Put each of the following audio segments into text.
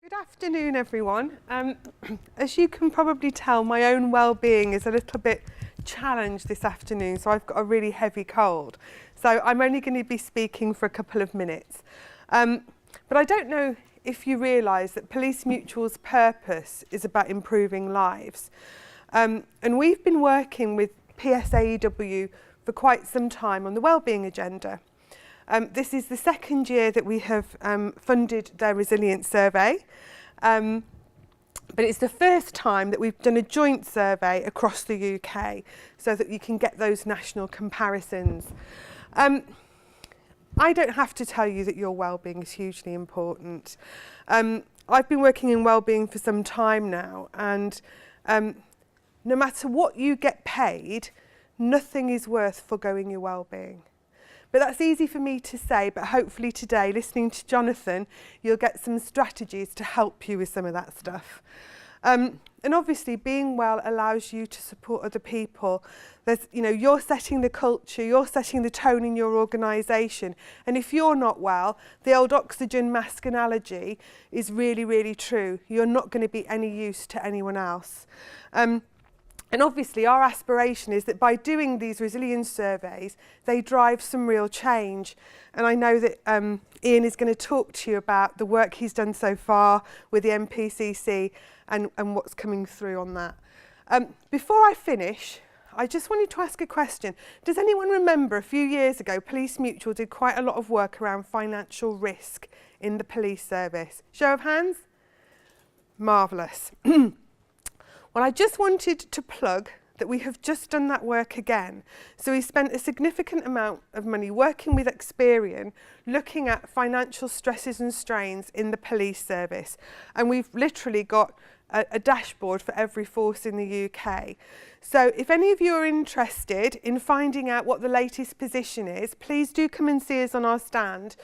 Good afternoon, everyone. As you can probably tell, my own well-being is a little bit challenged this afternoon, so I've got a really heavy cold. So I'm only going to be speaking for a couple of minutes. But I don't know if you realise that Police Mutual's purpose is about improving lives. And we've been working with PSAEW for quite some time on the wellbeing agenda. This is the second year that we have funded their resilience survey, but it's the first time that we've done a joint survey across the UK so that you can get those national comparisons. I don't have to tell you that your wellbeing is hugely important. I've been working in wellbeing for some time now, and no matter what you get paid, nothing is worth foregoing your wellbeing. But that's easy for me to say, but hopefully today, listening to Jonathan, you'll get some strategies to help you with some of that stuff. And obviously being well allows you to support other people. You're setting the culture, you're setting the tone in your organisation. And if you're not well, the old oxygen mask analogy is really, really true. You're not going to be any use to anyone else. And obviously our aspiration is that by doing these resilience surveys, they drive some real change. And I know that Ian is going to talk to you about the work he's done so far with the MPCC and what's coming through on that. Before I finish, I just wanted to ask a question. Does anyone remember a few years ago, Police Mutual did quite a lot of work around financial risk in the police service? Show of hands? Marvellous. Well, I just wanted to plug that we have just done that work again. So we spent a significant amount of money working with Experian, looking at financial stresses and strains in the police service. And we've literally got a dashboard for every force in the UK. So if any of you are interested in finding out what the latest position is, please do come and see us on our stand.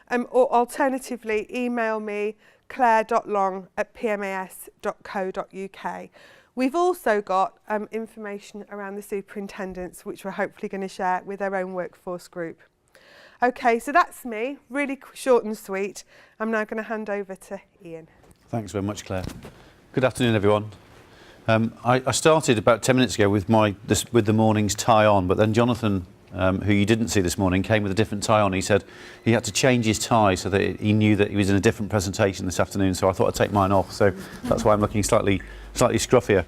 Or alternatively, email me, claire.long@pmas.co.uk. We've also got information around the superintendents, which we're hopefully going to share with our own workforce group. Okay, so that's me, really short and sweet. I'm now going to hand over to Ian. Thanks very much, Claire. Good afternoon, everyone. I started about 10 minutes ago with the morning's tie on, but then Jonathan, who you didn't see this morning, came with a different tie on. He said he had to change his tie so that he knew that he was in a different presentation this afternoon, so I thought I'd take mine off, so that's why I'm looking slightly scruffier.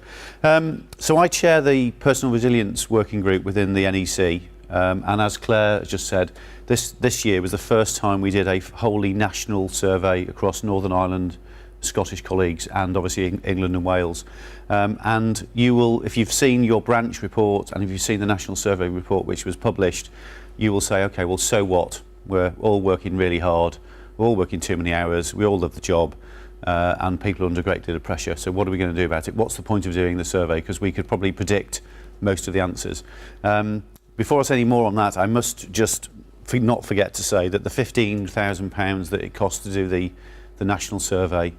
So I chair the Personal Resilience Working Group within the NEC, and as Claire just said, this year was the first time we did a wholly national survey across Northern Ireland, Scottish colleagues, and obviously England and Wales. And you will, if you've seen your branch report and if you've seen the national survey report which was published, you will say, okay, well, so what? We're all working really hard, we're all working too many hours, we all love the job, and people are under a great deal of pressure. So what are we going to do about it? What's the point of doing the survey? Because we could probably predict most of the answers. Before I say any more on that, I must just not forget to say that the £15,000 that it cost to do the national survey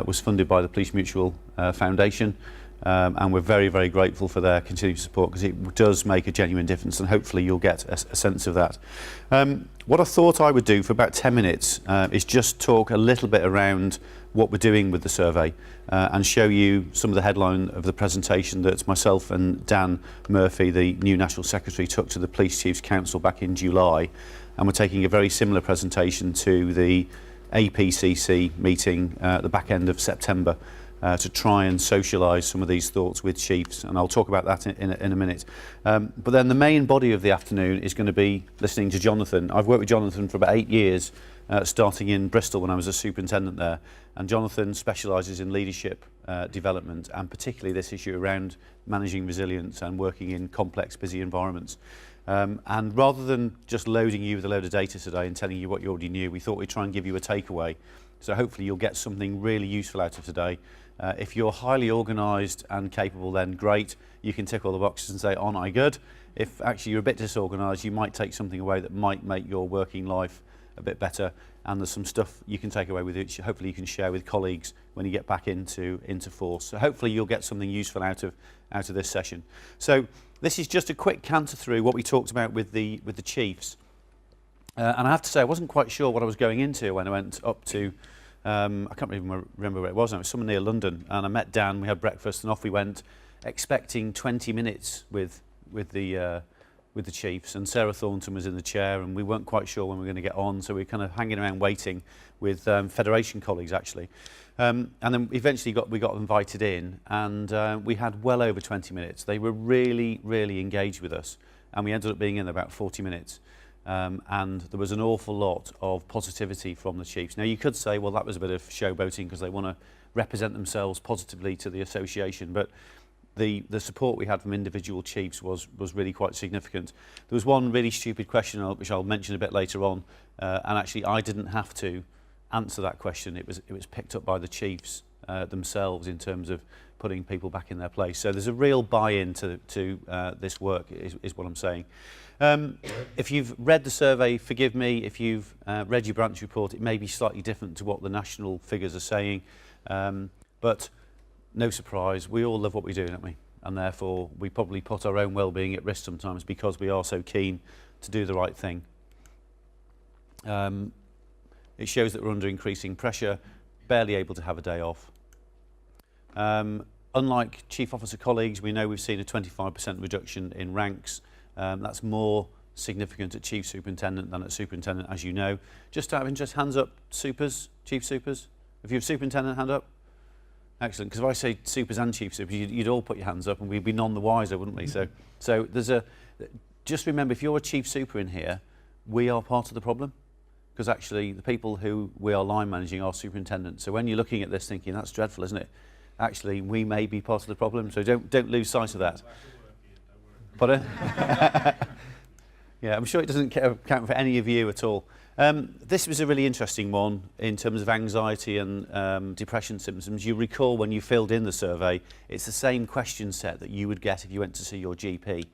was funded by the Police Mutual Foundation, and we're very, very grateful for their continued support because it does make a genuine difference, and hopefully you'll get a sense of that. What I thought I would do for about 10 minutes is just talk a little bit around what we're doing with the survey and show you some of the headline of the presentation that myself and Dan Murphy, the new National Secretary, took to the Police Chiefs Council back in July, and we're taking a very similar presentation to the APCC meeting at the back end of September to try and socialise some of these thoughts with chiefs, and I'll talk about that in a minute. But then the main body of the afternoon is going to be listening to Jonathan. I've worked with Jonathan for about 8 years, starting in Bristol when I was a superintendent there, and Jonathan specialises in leadership development, and particularly this issue around managing resilience and working in complex, busy environments. And rather than just loading you with a load of data today and telling you what you already knew, we thought we'd try and give you a takeaway. So hopefully you'll get something really useful out of today. If you're highly organised and capable, then great. You can tick all the boxes and say, "On, I good." If actually you're a bit disorganised, you might take something away that might make your working life a bit better. And there's some stuff you can take away with you, which hopefully you can share with colleagues when you get back into force. So hopefully you'll get something useful out of this session. So this is just a quick canter through what we talked about with the chiefs. And I have to say, I wasn't quite sure what I was going into when I went up to I can't even remember where it was now. It was somewhere near London, and I met Dan. We had breakfast, and off we went, expecting 20 minutes with the chiefs. And Sarah Thornton was in the chair, and we weren't quite sure when we were going to get on, so we were kind of hanging around waiting with Federation colleagues actually. And then eventually we got invited in, and we had well over 20 minutes. They were really, really engaged with us, and we ended up being in about 40 minutes. And there was an awful lot of positivity from the chiefs. Now you could say, well, that was a bit of showboating because they want to represent themselves positively to the association, but the support we had from individual chiefs was really quite significant. There was one really stupid question which I'll mention a bit later on, and actually I didn't have to answer that question. It was picked up by the chiefs themselves in terms of putting people back in their place. So there's a real buy-in to this work, is what I'm saying. If you've read the survey, forgive me. If you've read your branch report, it may be slightly different to what the national figures are saying, but no surprise, we all love what we do, don't we? And therefore, we probably put our own well-being at risk sometimes because we are so keen to do the right thing. It shows that we're under increasing pressure, barely able to have a day off. Unlike chief officer colleagues, we know we've seen a 25% reduction in ranks. That's more significant at chief superintendent than at superintendent, as you know. Just out of interest, hands up, supers, chief supers. If you're a superintendent, hand up. Excellent, because if I say supers and chief supers, you'd all put your hands up and we'd be none the wiser, wouldn't we? So there's just remember, if you're a chief super in here, we are part of the problem, because actually the people who we are line managing are superintendents. So when you're looking at this thinking, that's dreadful, isn't it? Actually, we may be part of the problem, so don't lose sight of that. Pardon? Yeah, I'm sure it doesn't count for any of you at all. This was a really interesting one in terms of anxiety and depression symptoms. You recall when you filled in the survey, it's the same question set that you would get if you went to see your GP.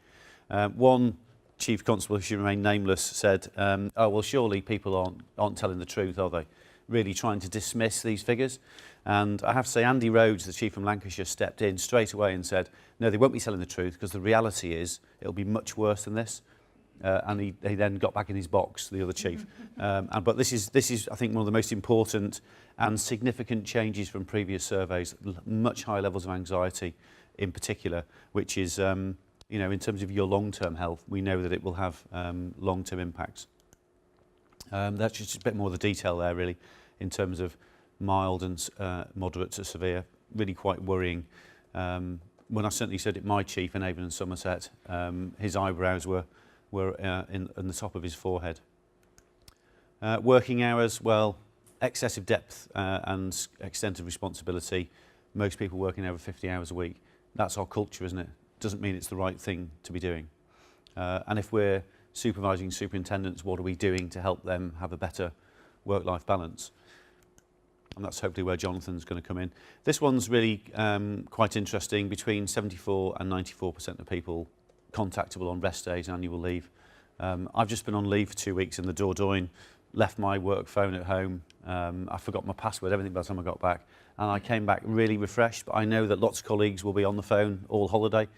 One chief constable, who should remain nameless, said, oh, well, surely people aren't telling the truth, are they? Really trying to dismiss these figures. And I have to say, Andy Rhodes, the chief from Lancashire, stepped in straight away and said, no, they won't be telling the truth, because the reality is it'll be much worse than this. And he then got back in his box, the other chief. But this is, I think, one of the most important and significant changes from previous surveys. Much higher levels of anxiety, in particular, which is, you know, in terms of your long-term health, we know that it will have long-term impacts. That's just a bit more of the detail there, really, in terms of mild and moderate to severe. Really quite worrying. When I certainly said it, my chief in Avon and Somerset, his eyebrows were in the top of his forehead. Working hours, well, excessive depth and extent of responsibility. Most people working over 50 hours a week. That's our culture, isn't it? Doesn't mean it's the right thing to be doing. And if we're supervising superintendents, what are we doing to help them have a better work-life balance? And that's hopefully where Jonathan's going to come in. This one's really quite interesting. Between 74 and 94% of people contactable on rest days and annual leave. I've just been on leave for 2 weeks in the Dordogne, left my work phone at home. I forgot my password, everything by the time I got back. And I came back really refreshed, but I know that lots of colleagues will be on the phone all holiday.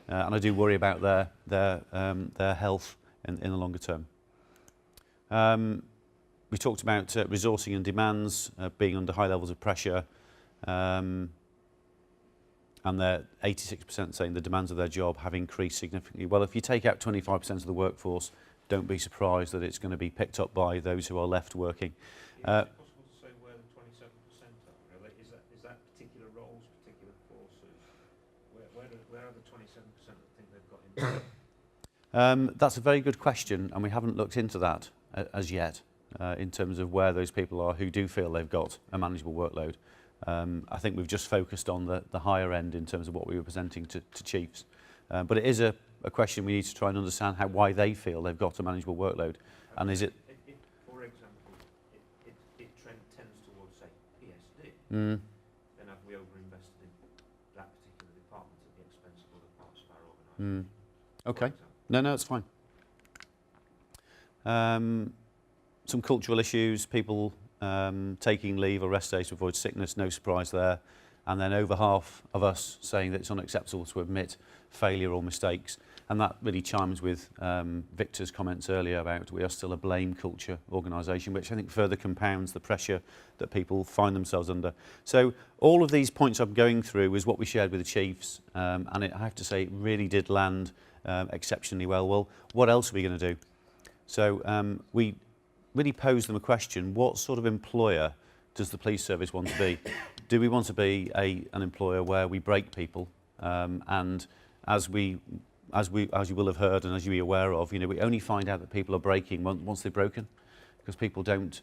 And I do worry about their health in the longer term. We talked about resourcing and demands, being under high levels of pressure. And they're 86% saying the demands of their job have increased significantly. Well, if you take out 25% of the workforce, don't be surprised that it's going to be picked up by those who are left working. Is it possible to say where the 27% are? Really? Is that particular roles, particular forces? Where are the 27% that think they've got in? That's a very good question, and we haven't looked into that as yet, in terms of where those people are who do feel they've got a manageable workload. I think we've just focused on the higher end in terms of what we were presenting to chiefs. But it is a question we need to try and understand why they feel they've got a manageable workload. And is it... For example, if trend tends towards, say, PSD, then have we overinvested in that particular department at the expense of other parts of our organisation? Okay. No, that's fine. Some cultural issues, people taking leave or rest days to avoid sickness, no surprise there. And then over half of us saying that it's unacceptable to admit failure or mistakes. And that really chimes with Victor's comments earlier about we are still a blame culture organisation, which I think further compounds the pressure that people find themselves under. So all of these points I'm going through is what we shared with the chiefs, and I have to say it really did land exceptionally well. Well, what else are we going to do? So we really posed them a question: what sort of employer does the police service want to be? Do we want to be an employer where we break people? And as you will have heard and as you're aware of, we only find out that people are breaking once they're broken, because people don't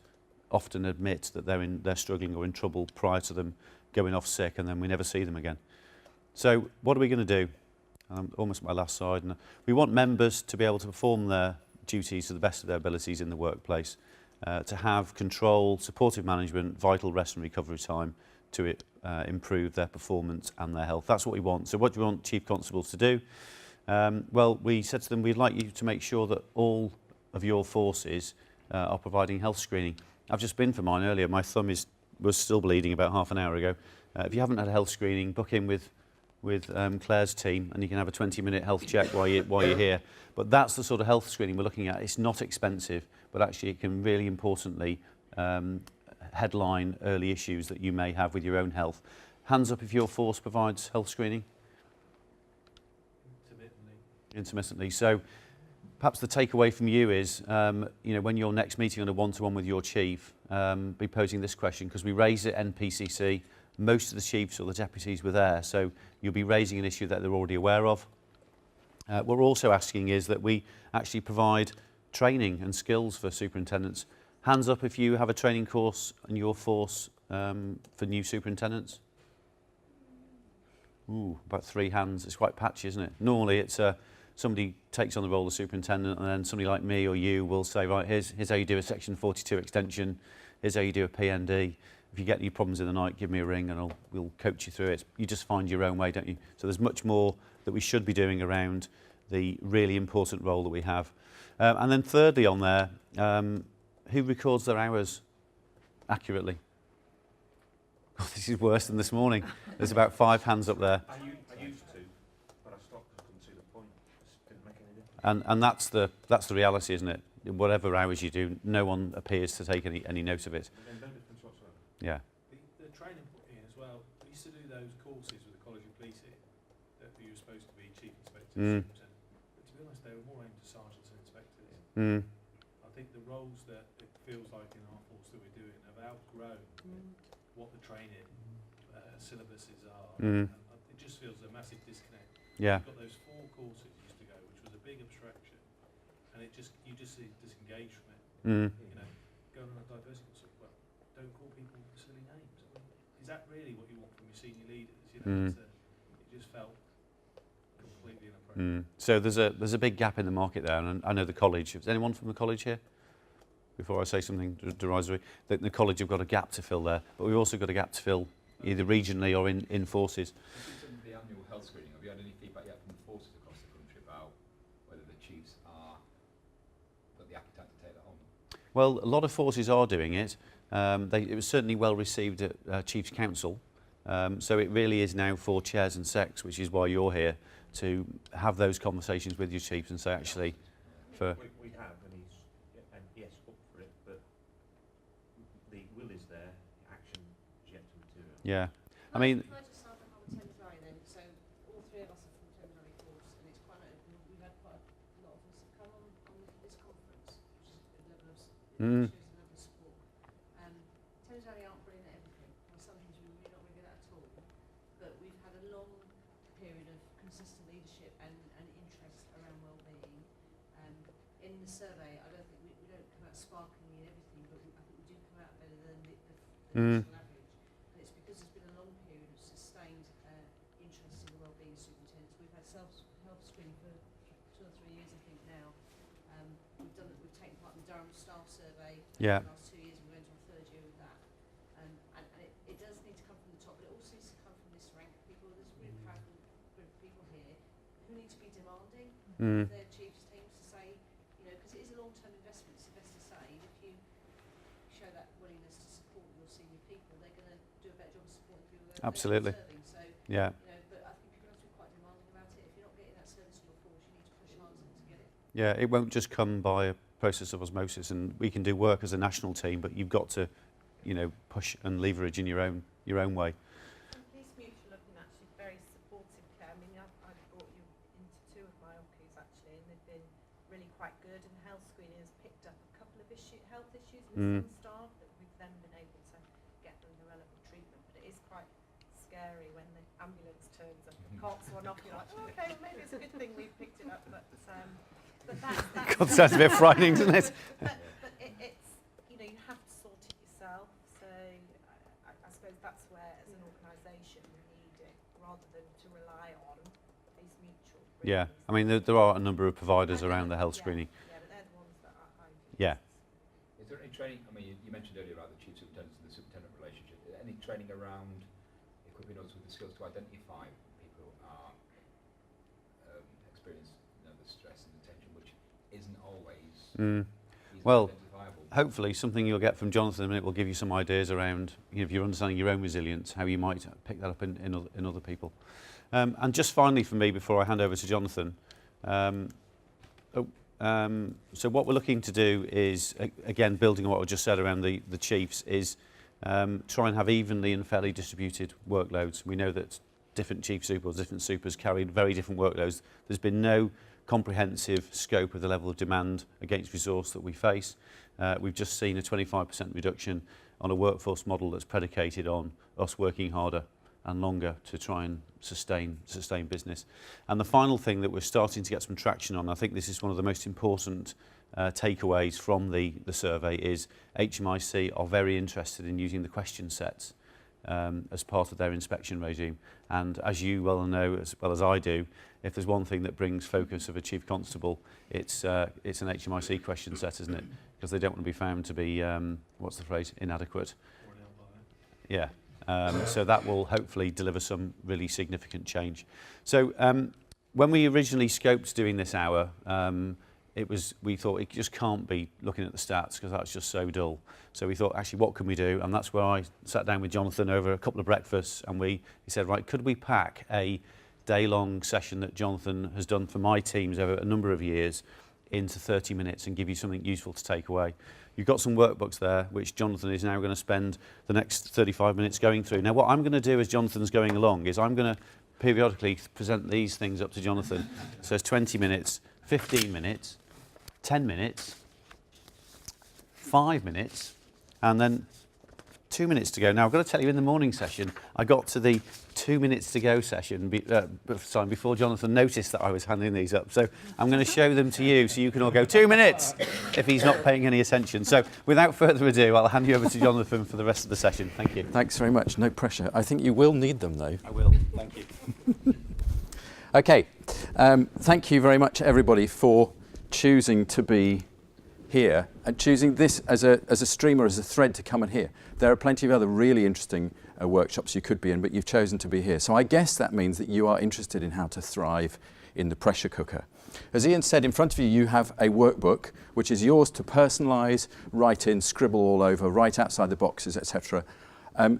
often admit that they're struggling or in trouble prior to them going off sick, and then we never see them again. So what are we going to do? I'm almost at my last slide. And we want members to be able to perform their duties to the best of their abilities in the workplace, to have control, supportive management, vital rest and recovery time to improve their performance and their health. That's what we want. So what do we want Chief Constables to do? Well, we said to them, we'd like you to make sure that all of your forces are providing health screening. I've just been for mine earlier. My thumb was still bleeding about half an hour ago. If you haven't had a health screening, book in with Claire's team, and you can have a 20-minute health check while you're here. But that's the sort of health screening we're looking at. It's not expensive, but actually it can really importantly headline early issues that you may have with your own health. Hands up if your force provides health screening? Intermittently. So perhaps the takeaway from you is, when you're next meeting on a one-to-one with your chief, be posing this question, because we raised it at NPCC. Most of the chiefs or the deputies were there, so you'll be raising an issue that they're already aware of. What we're also asking is that we actually provide training and skills for superintendents. Hands up if you have a training course in your force for new superintendents. Ooh, about 3 hands. It's quite patchy, isn't it? Normally it's somebody takes on the role of superintendent, and then somebody like me or you will say, right, here's how you do a section 42 extension, here's how you do a PND. If you get any problems in the night, give me a ring and we'll coach you through it. You just find your own way, don't you? So there's much more that we should be doing around the really important role that we have. And then thirdly on there, who records their hours accurately? Oh, this is worse than this morning. There's about 5 hands up there. I used to, but I stopped because I couldn't see the point. It just didn't make any difference. And that's the reality, isn't it? Whatever hours you do, no one appears to take any note of it. And no difference whatsoever. Yeah. The training put in as well. We used to do those courses with the College of Police here, that you were supposed to be chief inspector, superintendent. But to be honest, they were more aimed to sergeants and inspectors. I think the roles that it feels like in our force that we're doing have outgrown what the training syllabuses are. And it just feels a massive disconnect. Yeah. We've got those 4 courses used to go, which was a big abstraction, and you just see disengaged from it. Going on a diversity course, well, don't call people silly names. I mean, is that really what you want from your senior leaders? It just felt completely inappropriate. So there's a big gap in the market there, and I know the college. Is anyone from the college here? Before I say something derisory, the college have got a gap to fill there, but we've also got a gap to fill either regionally or in forces. In terms of the annual health screening, have you had any feedback yet from the forces across the country about whether the chiefs got the appetite to take that on? Well, a lot of forces are doing it. It was certainly well received at Chiefs Council. So it really is now for chairs and secs, which is why you're here, to have those conversations with your chiefs and say, actually, for... We have, and yes, up for it, but the will is there, action is yet to materialise. Yeah. I mean... Can I just start off on Thames then? So all 3 of us are from Thames course, and it's quite open. We've had quite a lot of us have come on this conference, which is a good level of shows a level of support. Thames aren't brilliant at everything. Some things we're not really good at all. But we've had a long period of consistent leadership and interest around wellbeing. In the survey, I don't think we don't come out sparkling in everything, but I think we do come out better than the national average. And it's because there's been a long period of sustained interest in the wellbeing of superintendents. We've had health screening for 2 or 3 years, I think now. We've taken part in the Durham staff survey Yeah. for the last 2 years, and we're into our 3rd year with that. And it does need to come from the top, but it also needs to come from this rank of people. There's really powerful group of people here who need to be demanding of their chiefs teams to say, because it is a long-term investment, it's best to say, if you show that willingness to support your senior people, they're going to do a better job of supporting people that Absolutely. they're serving. So, Yeah. but I think people have to be quite demanding about it. If you're not getting that service in your force, you need to Yeah, it won't just come by a process of osmosis, and we can do work as a national team, but you've got to, you know, push and leverage in your own way. And Police Mutual have been actually very supportive, Care. I mean, I've brought you into 2 of my OCCs actually, and they've been really quite good. And health screening has picked up a couple of health issues with some staff that we've then been able to get them the relevant treatment. But it is quite scary when the ambulance turns up and carts one off. You're like, oh, okay, well, maybe it's a good thing we've picked it up. But that's God, sounds a bit frightening, doesn't it? but it's, you know, you have to sort it yourself. So I suppose that's where, as an organisation, we need it rather than to rely on Police Mutual. Yeah, I mean, there are a number of providers around the health screening. Yeah, but they're the ones that I use. Yeah. Is there any training, I mean, you mentioned earlier about the chief superintendent and the superintendent relationship. Is there any training around equipping us with the skills to identify people who are experiencing, you know, the stress and the tension, which isn't always easily Well, identifiable? hopefully something you'll get from Jonathan in a minute will give you some ideas around, you know, if you're understanding your own resilience, how you might pick that up in other people. And just finally for me, before I hand over to Jonathan, so what we're looking to do is, again, building on what I just said around the chiefs, is try and have evenly and fairly distributed workloads. We know that different chief supers, different supers carry very different workloads. There's been no comprehensive scope of the level of demand against resource that we face. We've just seen a 25% reduction on a workforce model that's predicated on us working harder and longer to try and sustain business. And the final thing that we're starting to get some traction on, I think this is one of the most important takeaways from the survey, is HMIC are very interested in using the question sets as part of their inspection regime. And as you well know, as well as I do, if there's one thing that brings focus of a chief constable, it's an HMIC question set, isn't it? Because they don't want to be found to be, what's the phrase, inadequate. Yeah. So that will hopefully deliver some really significant change. So when we originally scoped doing this hour, we thought it just can't be looking at the stats because that's just so dull. So we thought, actually, what can we do? And that's where I sat down with Jonathan over a couple of breakfasts, and he said, right, could we pack a day-long session that Jonathan has done for my teams over a number of years into 30 minutes and give you something useful to take away? You've got some workbooks there, which Jonathan is now going to spend the next 35 minutes going through. Now, what I'm going to do as Jonathan's going along is I'm going to periodically present these things up to Jonathan. So it's 20 minutes, 15 minutes, 10 minutes, 5 minutes, and then 2 minutes to go. Now, I've got to tell you, in the morning session, I got to the 2 minutes to go session before Jonathan noticed that I was handing these up. So I'm going to show them to you so you can all go 2 minutes if he's not paying any attention. So without further ado, I'll hand you over to Jonathan for the rest of the session. Thank you. Thanks very much. No pressure. I think you will need them, though. I will. Thank you. Okay. Thank you very much, everybody, for choosing to be here and choosing this as a stream or as a thread to come and hear. There are plenty of other really interesting workshops you could be in, but you've chosen to be here. So I guess that means that you are interested in how to thrive in the pressure cooker. As Ian said, in front of you, you have a workbook, which is yours to personalise, write in, scribble all over, write outside the boxes, etc.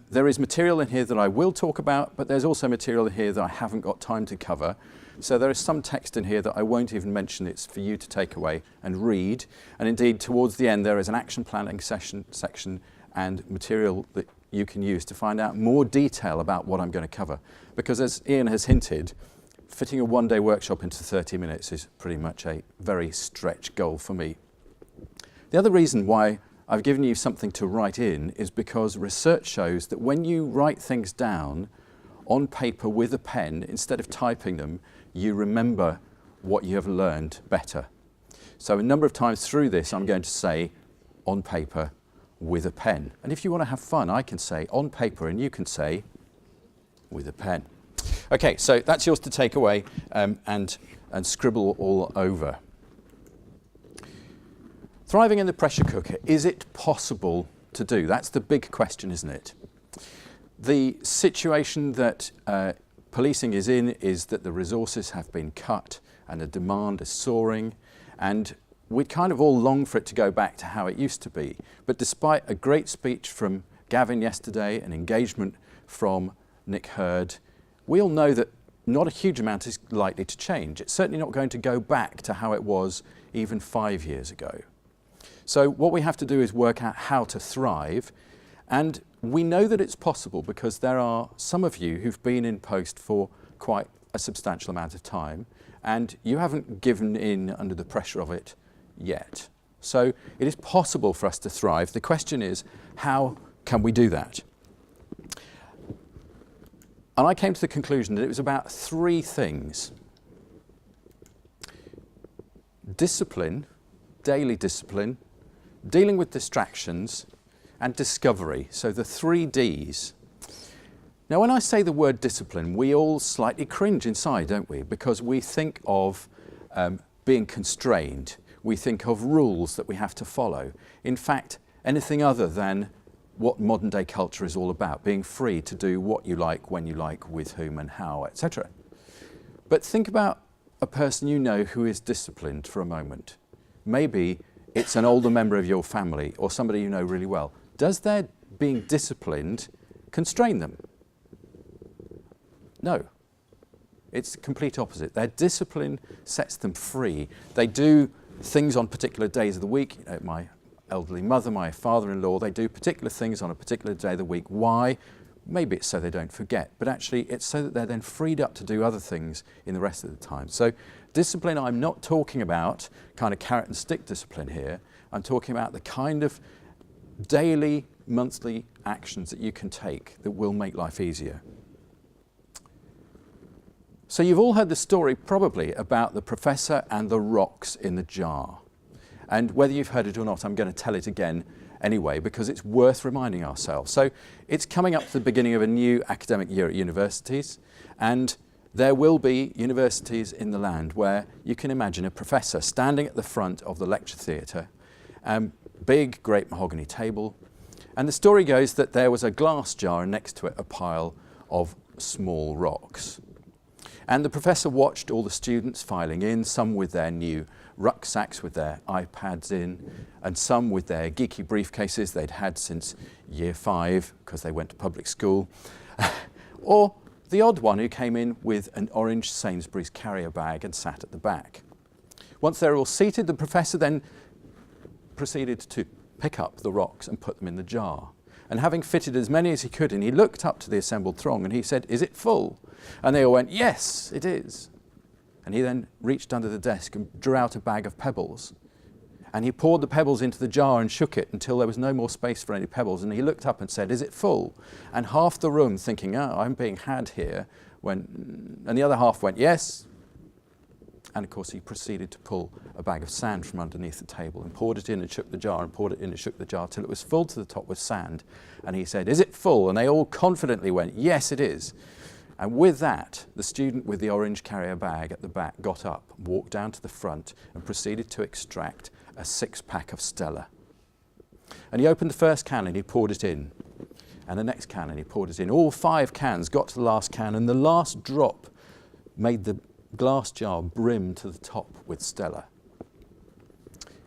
There is material in here that I will talk about, but there's also material in here that I haven't got time to cover. So there is some text in here that I won't even mention. It's for you to take away and read. And indeed, towards the end, there is an action planning section and material that you can use to find out more detail about what I'm going to cover. Because as Ian has hinted, fitting a one-day workshop into 30 minutes is pretty much a very stretch goal for me. The other reason why I've given you something to write in is because research shows that when you write things down on paper with a pen, instead of typing them, you remember what you have learned better. So a number of times through this, I'm going to say on paper with a pen. And if you want to have fun, I can say on paper and you can say with a pen. Okay, so that's yours to take away and scribble all over. Thriving in the pressure cooker, is it possible to do? That's the big question, isn't it? The situation that policing is in is that the resources have been cut and the demand is soaring, and we kind of all long for it to go back to how it used to be. But despite a great speech from Gavin yesterday and engagement from Nick Hurd, we all know that not a huge amount is likely to change. It's certainly not going to go back to how it was even 5 years ago. So what we have to do is work out how to thrive, and we know that it's possible because there are some of you who've been in post for quite a substantial amount of time, and you haven't given in under the pressure of it yet. So it is possible for us to thrive. The question is, how can we do that? And I came to the conclusion that it was about 3 things. Discipline, daily discipline, dealing with distractions, and discovery. So the 3 Ds. Now, when I say the word discipline, we all slightly cringe inside, don't we? Because we think of being constrained. We think of rules that we have to follow. In fact, anything other than what modern day culture is all about, being free to do what you like, when you like, with whom and how, etc. But think about a person you know who is disciplined for a moment. Maybe it's an older member of your family or somebody you know really well. Does their being disciplined constrain them? No. It's the complete opposite. Their discipline sets them free. They do things on particular days of the week. You know, my elderly mother, my father-in-law, they do particular things on a particular day of the week. Why? Maybe it's so they don't forget, but actually it's so that they're then freed up to do other things in the rest of the time. So discipline, I'm not talking about kind of carrot and stick discipline here. I'm talking about the kind of daily, monthly actions that you can take that will make life easier. So you've all heard the story probably about the professor and the rocks in the jar. And whether you've heard it or not, I'm going to tell it again anyway, because it's worth reminding ourselves. So it's coming up to the beginning of a new academic year at universities, and there will be universities in the land where you can imagine a professor standing at the front of the lecture theatre, big great mahogany table, and the story goes that there was a glass jar and next to it a pile of small rocks. And the professor watched all the students filing in, some with their new rucksacks with their iPads in, and some with their geeky briefcases they'd had since year 5 because they went to public school, or the odd one who came in with an orange Sainsbury's carrier bag and sat at the back. Once they were all seated, the professor then proceeded to pick up the rocks and put them in the jar. And having fitted as many as he could in, he looked up to the assembled throng and he said, "Is it full?" And they all went, "Yes, it is." And he then reached under the desk and drew out a bag of pebbles. And he poured the pebbles into the jar and shook it until there was no more space for any pebbles. And he looked up and said, "Is it full?" And half the room, thinking, "Oh, I'm being had here," went, and the other half went, "Yes." And of course he proceeded to pull a bag of sand from underneath the table and poured it in and shook the jar and poured it in and shook the jar till it was full to the top with sand. And he said, "Is it full?" And they all confidently went, "Yes, it is." And with that, the student with the orange carrier bag at the back got up, walked down to the front and proceeded to extract a 6-pack of Stella. And he opened the first can and he poured it in. And the next can and he poured it in. All 5 cans got to the last can, and the last drop made the glass jar brim to the top with Stella.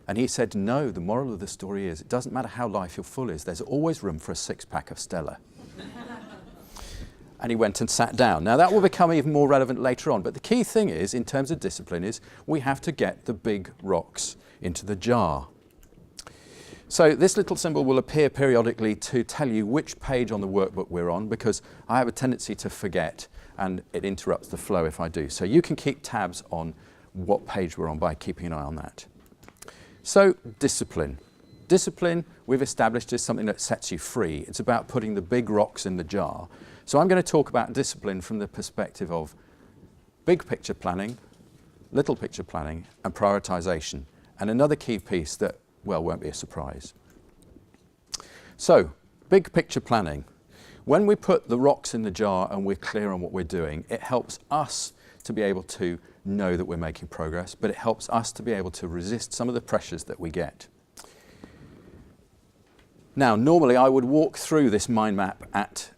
And he said, "No, the moral of the story is it doesn't matter how life your full is, there's always room for a 6-pack of Stella." And he went and sat down. Now that will become even more relevant later on, but the key thing is, in terms of discipline, is we have to get the big rocks into the jar. So this little symbol will appear periodically to tell you which page on the workbook we're on, because I have a tendency to forget and it interrupts the flow if I do. So you can keep tabs on what page we're on by keeping an eye on that. So discipline. Discipline, we've established, is something that sets you free. It's about putting the big rocks in the jar. So I'm going to talk about discipline from the perspective of big picture planning, little picture planning, and prioritization. And another key piece that, well, won't be a surprise. So, big picture planning. When we put the rocks in the jar and we're clear on what we're doing, it helps us to be able to know that we're making progress, but it helps us to be able to resist some of the pressures that we get. Now, normally I would walk through this mind map at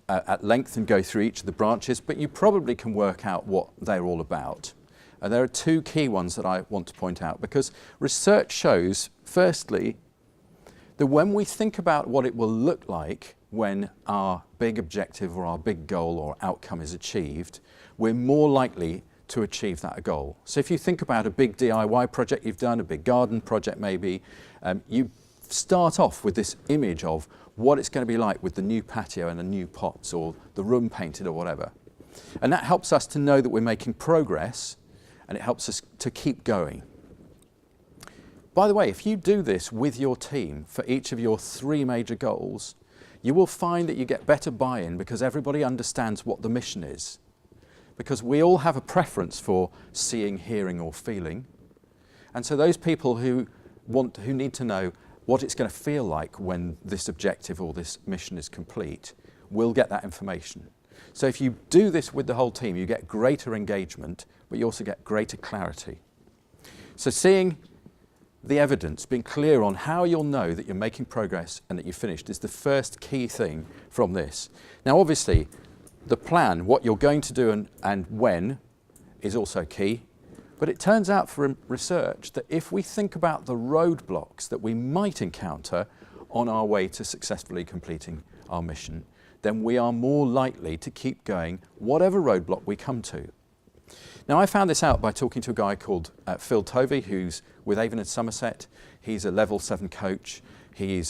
length and go through each of the branches, but you probably can work out what they're all about. And there are 2 key ones that I want to point out, because research shows, firstly, that when we think about what it will look like when our big objective or our big goal or outcome is achieved, we're more likely to achieve that goal. So if you think about a big DIY project you've done, a big garden project maybe, you start off with this image of what it's going to be like with the new patio and the new pots or the room painted or whatever. And that helps us to know that we're making progress, and it helps us to keep going. By the way, if you do this with your team for each of your 3 major goals, you will find that you get better buy-in because everybody understands what the mission is. Because we all have a preference for seeing, hearing or feeling. And so those people who need to know what it's going to feel like when this objective or this mission is complete will get that information. So if you do this with the whole team, you get greater engagement, but you also get greater clarity. So seeing the evidence, being clear on how you'll know that you're making progress and that you've finished is the first key thing from this. Now obviously, the plan, what you're going to do and when, is also key. But it turns out from research that if we think about the roadblocks that we might encounter on our way to successfully completing our mission, then we are more likely to keep going whatever roadblock we come to. Now I found this out by talking to a guy called Phil Tovey, who's with Avon in Somerset. He's a level 7 coach. He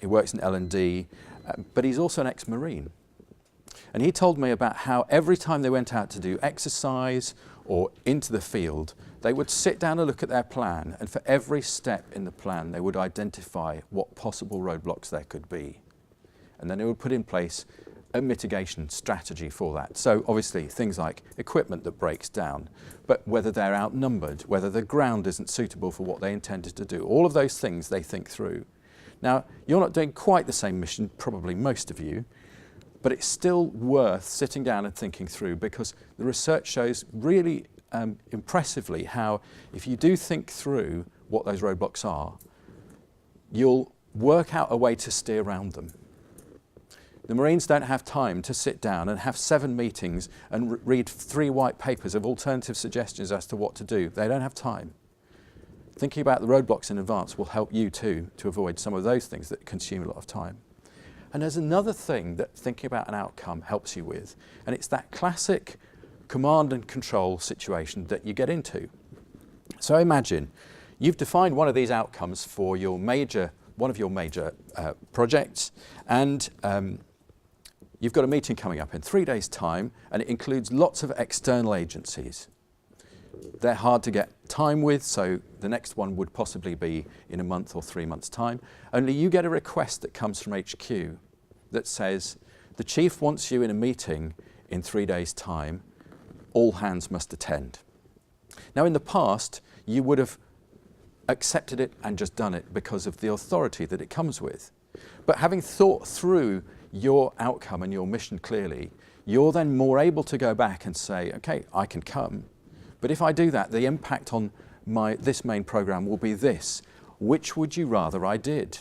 works in L&D, but he's also an ex-Marine. And he told me about how every time they went out to do exercise or into the field, they would sit down and look at their plan, and for every step in the plan they would identify what possible roadblocks there could be. And then they would put in place a mitigation strategy for that. So obviously things like equipment that breaks down, but whether they're outnumbered, whether the ground isn't suitable for what they intended to do, all of those things they think through. Now, you're not doing quite the same mission, probably most of you, but it's still worth sitting down and thinking through, because the research shows really impressively how if you do think through what those roadblocks are, you'll work out a way to steer around them. The Marines don't have time to sit down and have 7 meetings and read 3 white papers of alternative suggestions as to what to do. They don't have time. Thinking about the roadblocks in advance will help you too to avoid some of those things that consume a lot of time. And there's another thing that thinking about an outcome helps you with, and it's that classic command and control situation that you get into. So imagine you've defined one of these outcomes for your one of your major projects, and you've got a meeting coming up in 3 days' time, and it includes lots of external agencies. They're hard to get time with, so the next one would possibly be in a month or 3 months' time. Only you get a request that comes from HQ that says, the chief wants you in a meeting in 3 days' time, all hands must attend. Now in the past, you would have accepted it and just done it because of the authority that it comes with. But having thought through your outcome and your mission clearly, you're then more able to go back and say, okay, I can come, but if I do that, the impact on this main program will be this. Which would you rather I did?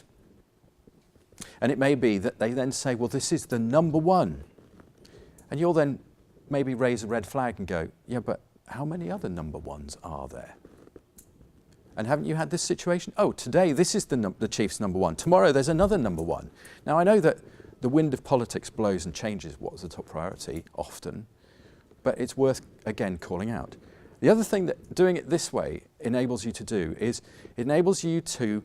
And it may be that they then say, well, this is the number 1. And you'll then maybe raise a red flag and go, yeah, but how many other number 1s are there? And haven't you had this situation? Oh, today this is the chief's number 1. Tomorrow there's another number 1. Now I know that the wind of politics blows and changes what's the top priority often, but it's worth, again, calling out. The other thing that doing it this way enables you to do is it enables you to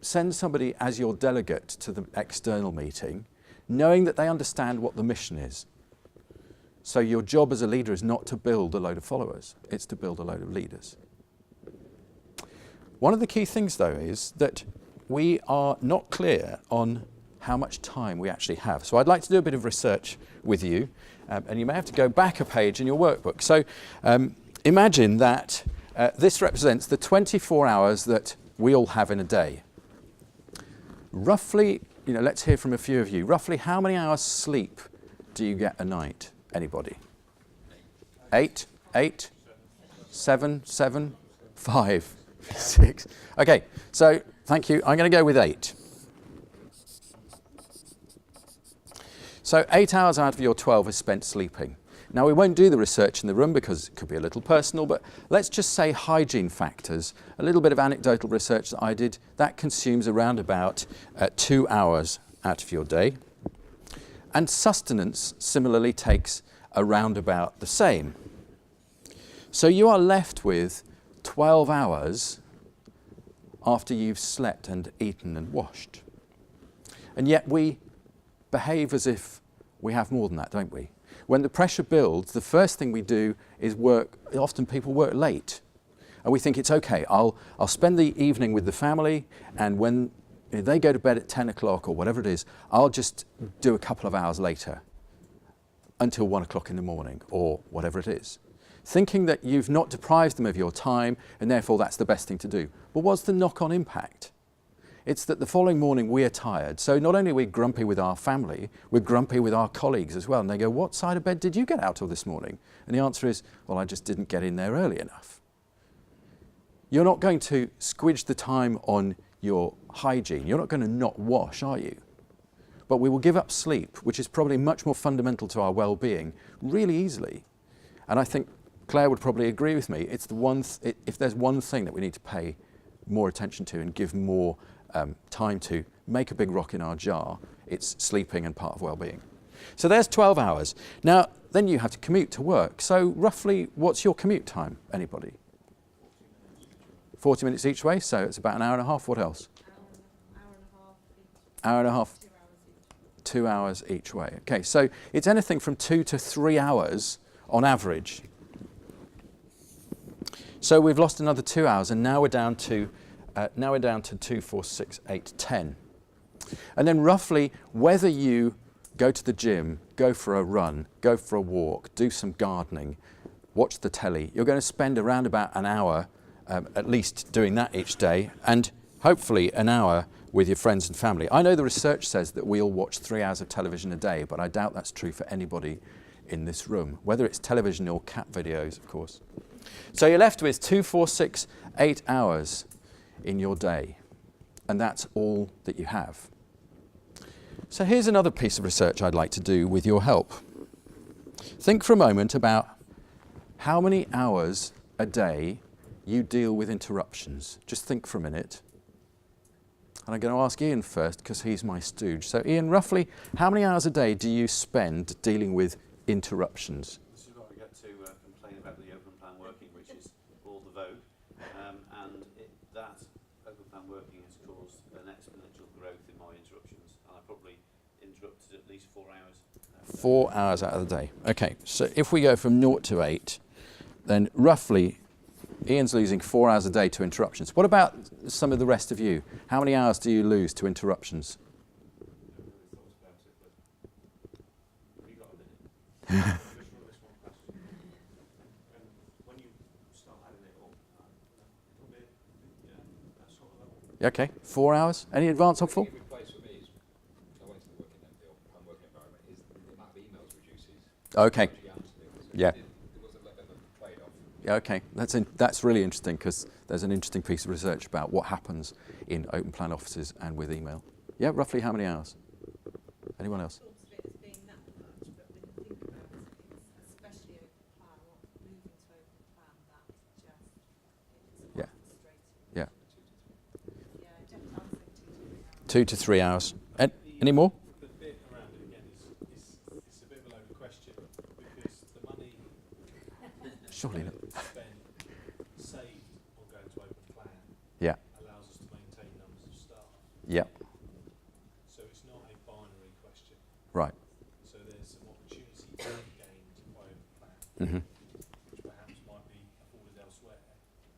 send somebody as your delegate to the external meeting, knowing that they understand what the mission is. So your job as a leader is not to build a load of followers, it's to build a load of leaders. One of the key things, though, is that we are not clear on how much time we actually have. So I'd like to do a bit of research with you, and you may have to go back a page in your workbook. So imagine that this represents the 24 hours that we all have in a day. Roughly, let's hear from a few of you. Roughly how many hours sleep do you get a night? Anybody? 8? 8? 7? 7? 5? 6? Okay, so thank you. I'm going to go with 8. So 8 hours out of your 12 is spent sleeping. Now we won't do the research in the room because it could be a little personal, but let's just say hygiene factors, a little bit of anecdotal research that I did, that consumes around about 2 hours out of your day. And sustenance similarly takes around about the same. So you are left with 12 hours after you've slept and eaten and washed. And yet we behave as if we have more than that, don't we? When the pressure builds, the first thing we do is work. Often people work late. And we think it's okay, I'll spend the evening with the family, and when they go to bed at 10 o'clock or whatever it is, I'll just do a couple of hours later until 1 o'clock in the morning or whatever it is. Thinking that you've not deprived them of your time and therefore that's the best thing to do. But what's the knock-on impact? It's that the following morning we're tired. So not only are we grumpy with our family, we're grumpy with our colleagues as well. And they go, what side of bed did you get out of this morning? And the answer is, well, I just didn't get in there early enough. You're not going to squidge the time on your hygiene. You're not going to not wash, are you? But we will give up sleep, which is probably much more fundamental to our well-being, really easily. And I think Claire would probably agree with me. It's the one if there's one thing that we need to pay more attention to and give more time to, make a big rock in our jar, it's sleeping and part of well-being. So there's 12 hours. Now, then you have to commute to work. So roughly, what's your commute time, anybody? 40 minutes each way, so it's about an hour and a half. What else? Hour and a half. 2 hours each way. Okay, so it's anything from 2 to 3 hours on average. So we've lost another 2 hours, and now we're down to 2, 4, 6, 8, 10. And then roughly, whether you go to the gym, go for a run, go for a walk, do some gardening, watch the telly, you're going to spend around about an hour at least doing that each day, and hopefully an hour with your friends and family. I know the research says that we all watch 3 hours of television a day, but I doubt that's true for anybody in this room, whether it's television or cat videos, of course. So you're left with 2, 4, 6, 8 hours in your day, and that's all that you have. So here's another piece of research I'd like to do with your help. Think for a moment about how many hours a day you deal with interruptions. Just think for a minute. And I'm going to ask Ian first because he's my stooge. So Ian, roughly how many hours a day do you spend dealing with interruptions? This is where we get to complain about the open plan working, which is all the vogue. That open plan working has caused an exponential growth in my interruptions. And I probably interrupted at least 4 hours. 4 hours out of the day. Okay, so if we go from 0 to 8, then roughly Ian's losing 4 hours a day to interruptions. What about some of the rest of you? How many hours do you lose to interruptions? When you start adding it up, it'll be, that sort of level. Okay, 4 hours. Any advance on 4? A big place for me is, I went to the working environment, is the amount of emails reduces. Okay. Yeah. It was a little bit of a trade-off. Yeah, okay. That's really interesting because there's an interesting piece of research about what happens in open plan offices and with email. Yeah, roughly how many hours? Anyone else? Yeah. Yeah. 2 to 3 hours. Any more? The bit around it again is it's a bit of a loaded question because the money Surely not. spent saved or going to open plan Yeah. allows us to maintain numbers of staff. Yeah. So it's not a binary question. Right. So there's some opportunity gained by open plan, Mm-hmm. which perhaps might be afforded elsewhere.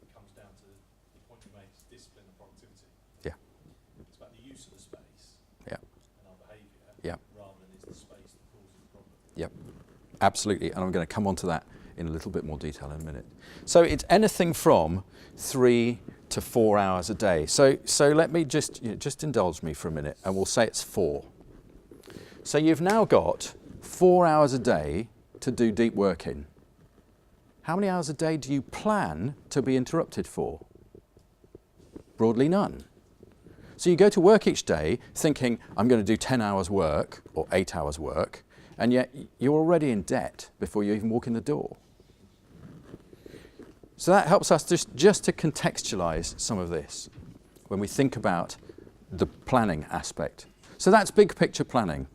It comes down to the point you make, discipline and productivity. Yeah. It's about the use of the space Yeah. and our behaviour Yeah. rather than is the space that causes the problem. Yep, absolutely, and I'm going to come on to that in a little bit more detail in a minute. So it's anything from 3 to 4 hours a day. So let me just indulge me for a minute, and we'll say it's 4. So you've now got 4 hours a day to do deep work in. How many hours a day do you plan to be interrupted for? Broadly none. So you go to work each day thinking, I'm going to do 10 hours work or 8 hours work, and yet you're already in debt before you even walk in the door. So that helps us just to contextualize some of this when we think about the planning aspect. So that's big picture planning.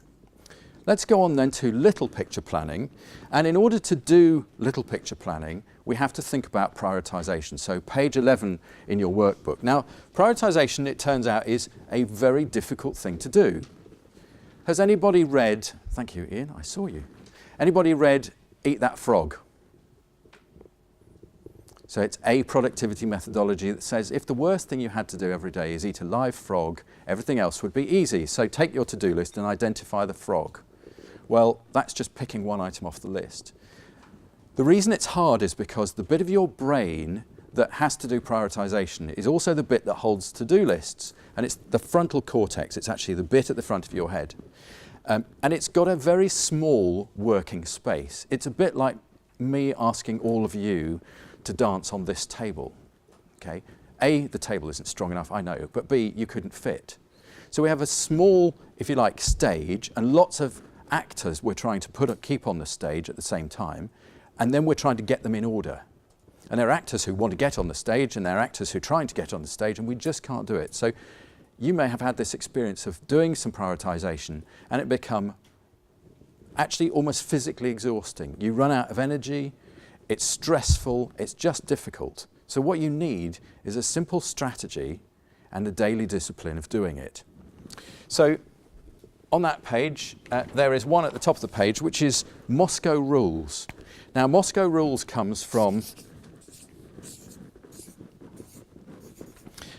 Let's go on then to little picture planning. And in order to do little picture planning, we have to think about prioritisation. So page 11 in your workbook. Now, prioritisation, it turns out, is a very difficult thing to do. Has anybody read, thank you Ian, I saw you. Anybody read Eat That Frog? So it's a productivity methodology that says if the worst thing you had to do every day is eat a live frog, everything else would be easy. So take your to-do list and identify the frog. Well, that's just picking one item off the list. The reason it's hard is because the bit of your brain that has to do prioritisation is also the bit that holds to-do lists. And it's the frontal cortex. It's actually the bit at the front of your head. And it's got a very small working space. It's a bit like me asking all of you to dance on this table. Okay? A, the table isn't strong enough, I know, but B, you couldn't fit. So we have a small, if you like, stage and lots of actors we're trying to keep on the stage at the same time, and then we're trying to get them in order. And there are actors who want to get on the stage, and there are actors who are trying to get on the stage, and we just can't do it. So you may have had this experience of doing some prioritisation, and it become actually almost physically exhausting. You run out of energy, it's stressful, it's just difficult. So what you need is a simple strategy and the daily discipline of doing it. So on that page, there is one at the top of the page, which is Moscow Rules. Now, Moscow Rules comes from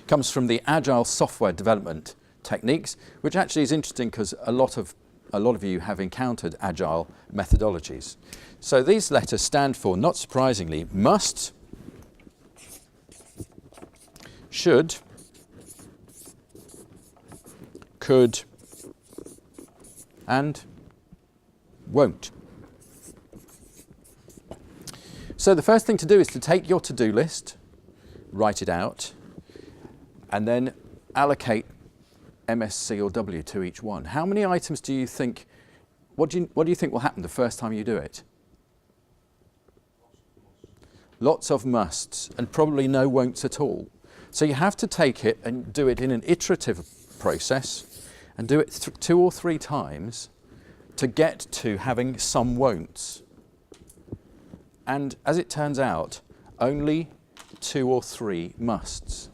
the agile software development techniques, which actually is interesting because a lot of you have encountered agile methodologies. So these letters stand for, not surprisingly, must, should, could, and won't. So the first thing to do is to take your to-do list, write it out, and then allocate MSC or W to each one. How many items do you think, what do you think will happen the first time you do it? Lots of musts, and probably no won'ts at all. So you have to take it and do it in an iterative process, and do it 2 or 3 times to get to having some won'ts. And as it turns out, only 2 or 3 musts.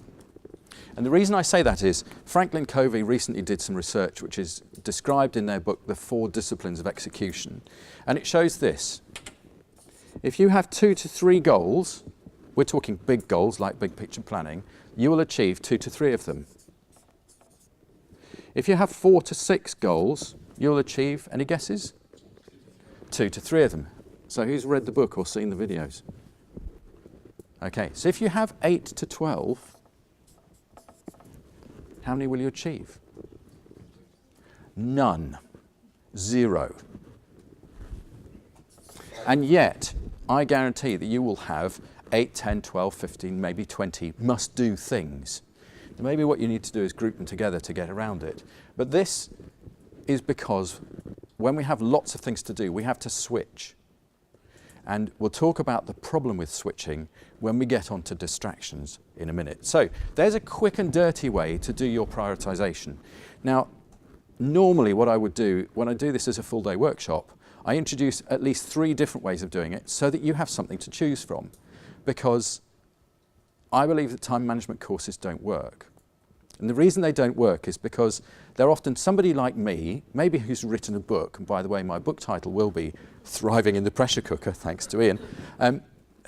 And the reason I say that is Franklin Covey recently did some research which is described in their book, The 4 Disciplines of Execution. And it shows this. If you have 2 to 3 goals, we're talking big goals like big picture planning, you will achieve 2 to 3 of them. If you have 4 to 6 goals, you'll achieve, any guesses? 2 to 3 of them. So who's read the book or seen the videos? Okay, so if you have 8 to 12, how many will you achieve? None. 0. And yet, I guarantee that you will have 8, 10, 12, 15, maybe 20 must-do things. Maybe what you need to do is group them together to get around it. But this is because when we have lots of things to do, we have to switch. And we'll talk about the problem with switching when we get onto distractions in a minute. So there's a quick and dirty way to do your prioritisation. Now, normally what I would do when I do this as a full-day workshop, I introduce at least 3 different ways of doing it so that you have something to choose from. Because I believe that time management courses don't work. And the reason they don't work is because they're often somebody like me, maybe who's written a book, and by the way, my book title will be Thriving in the Pressure Cooker, thanks to Ian,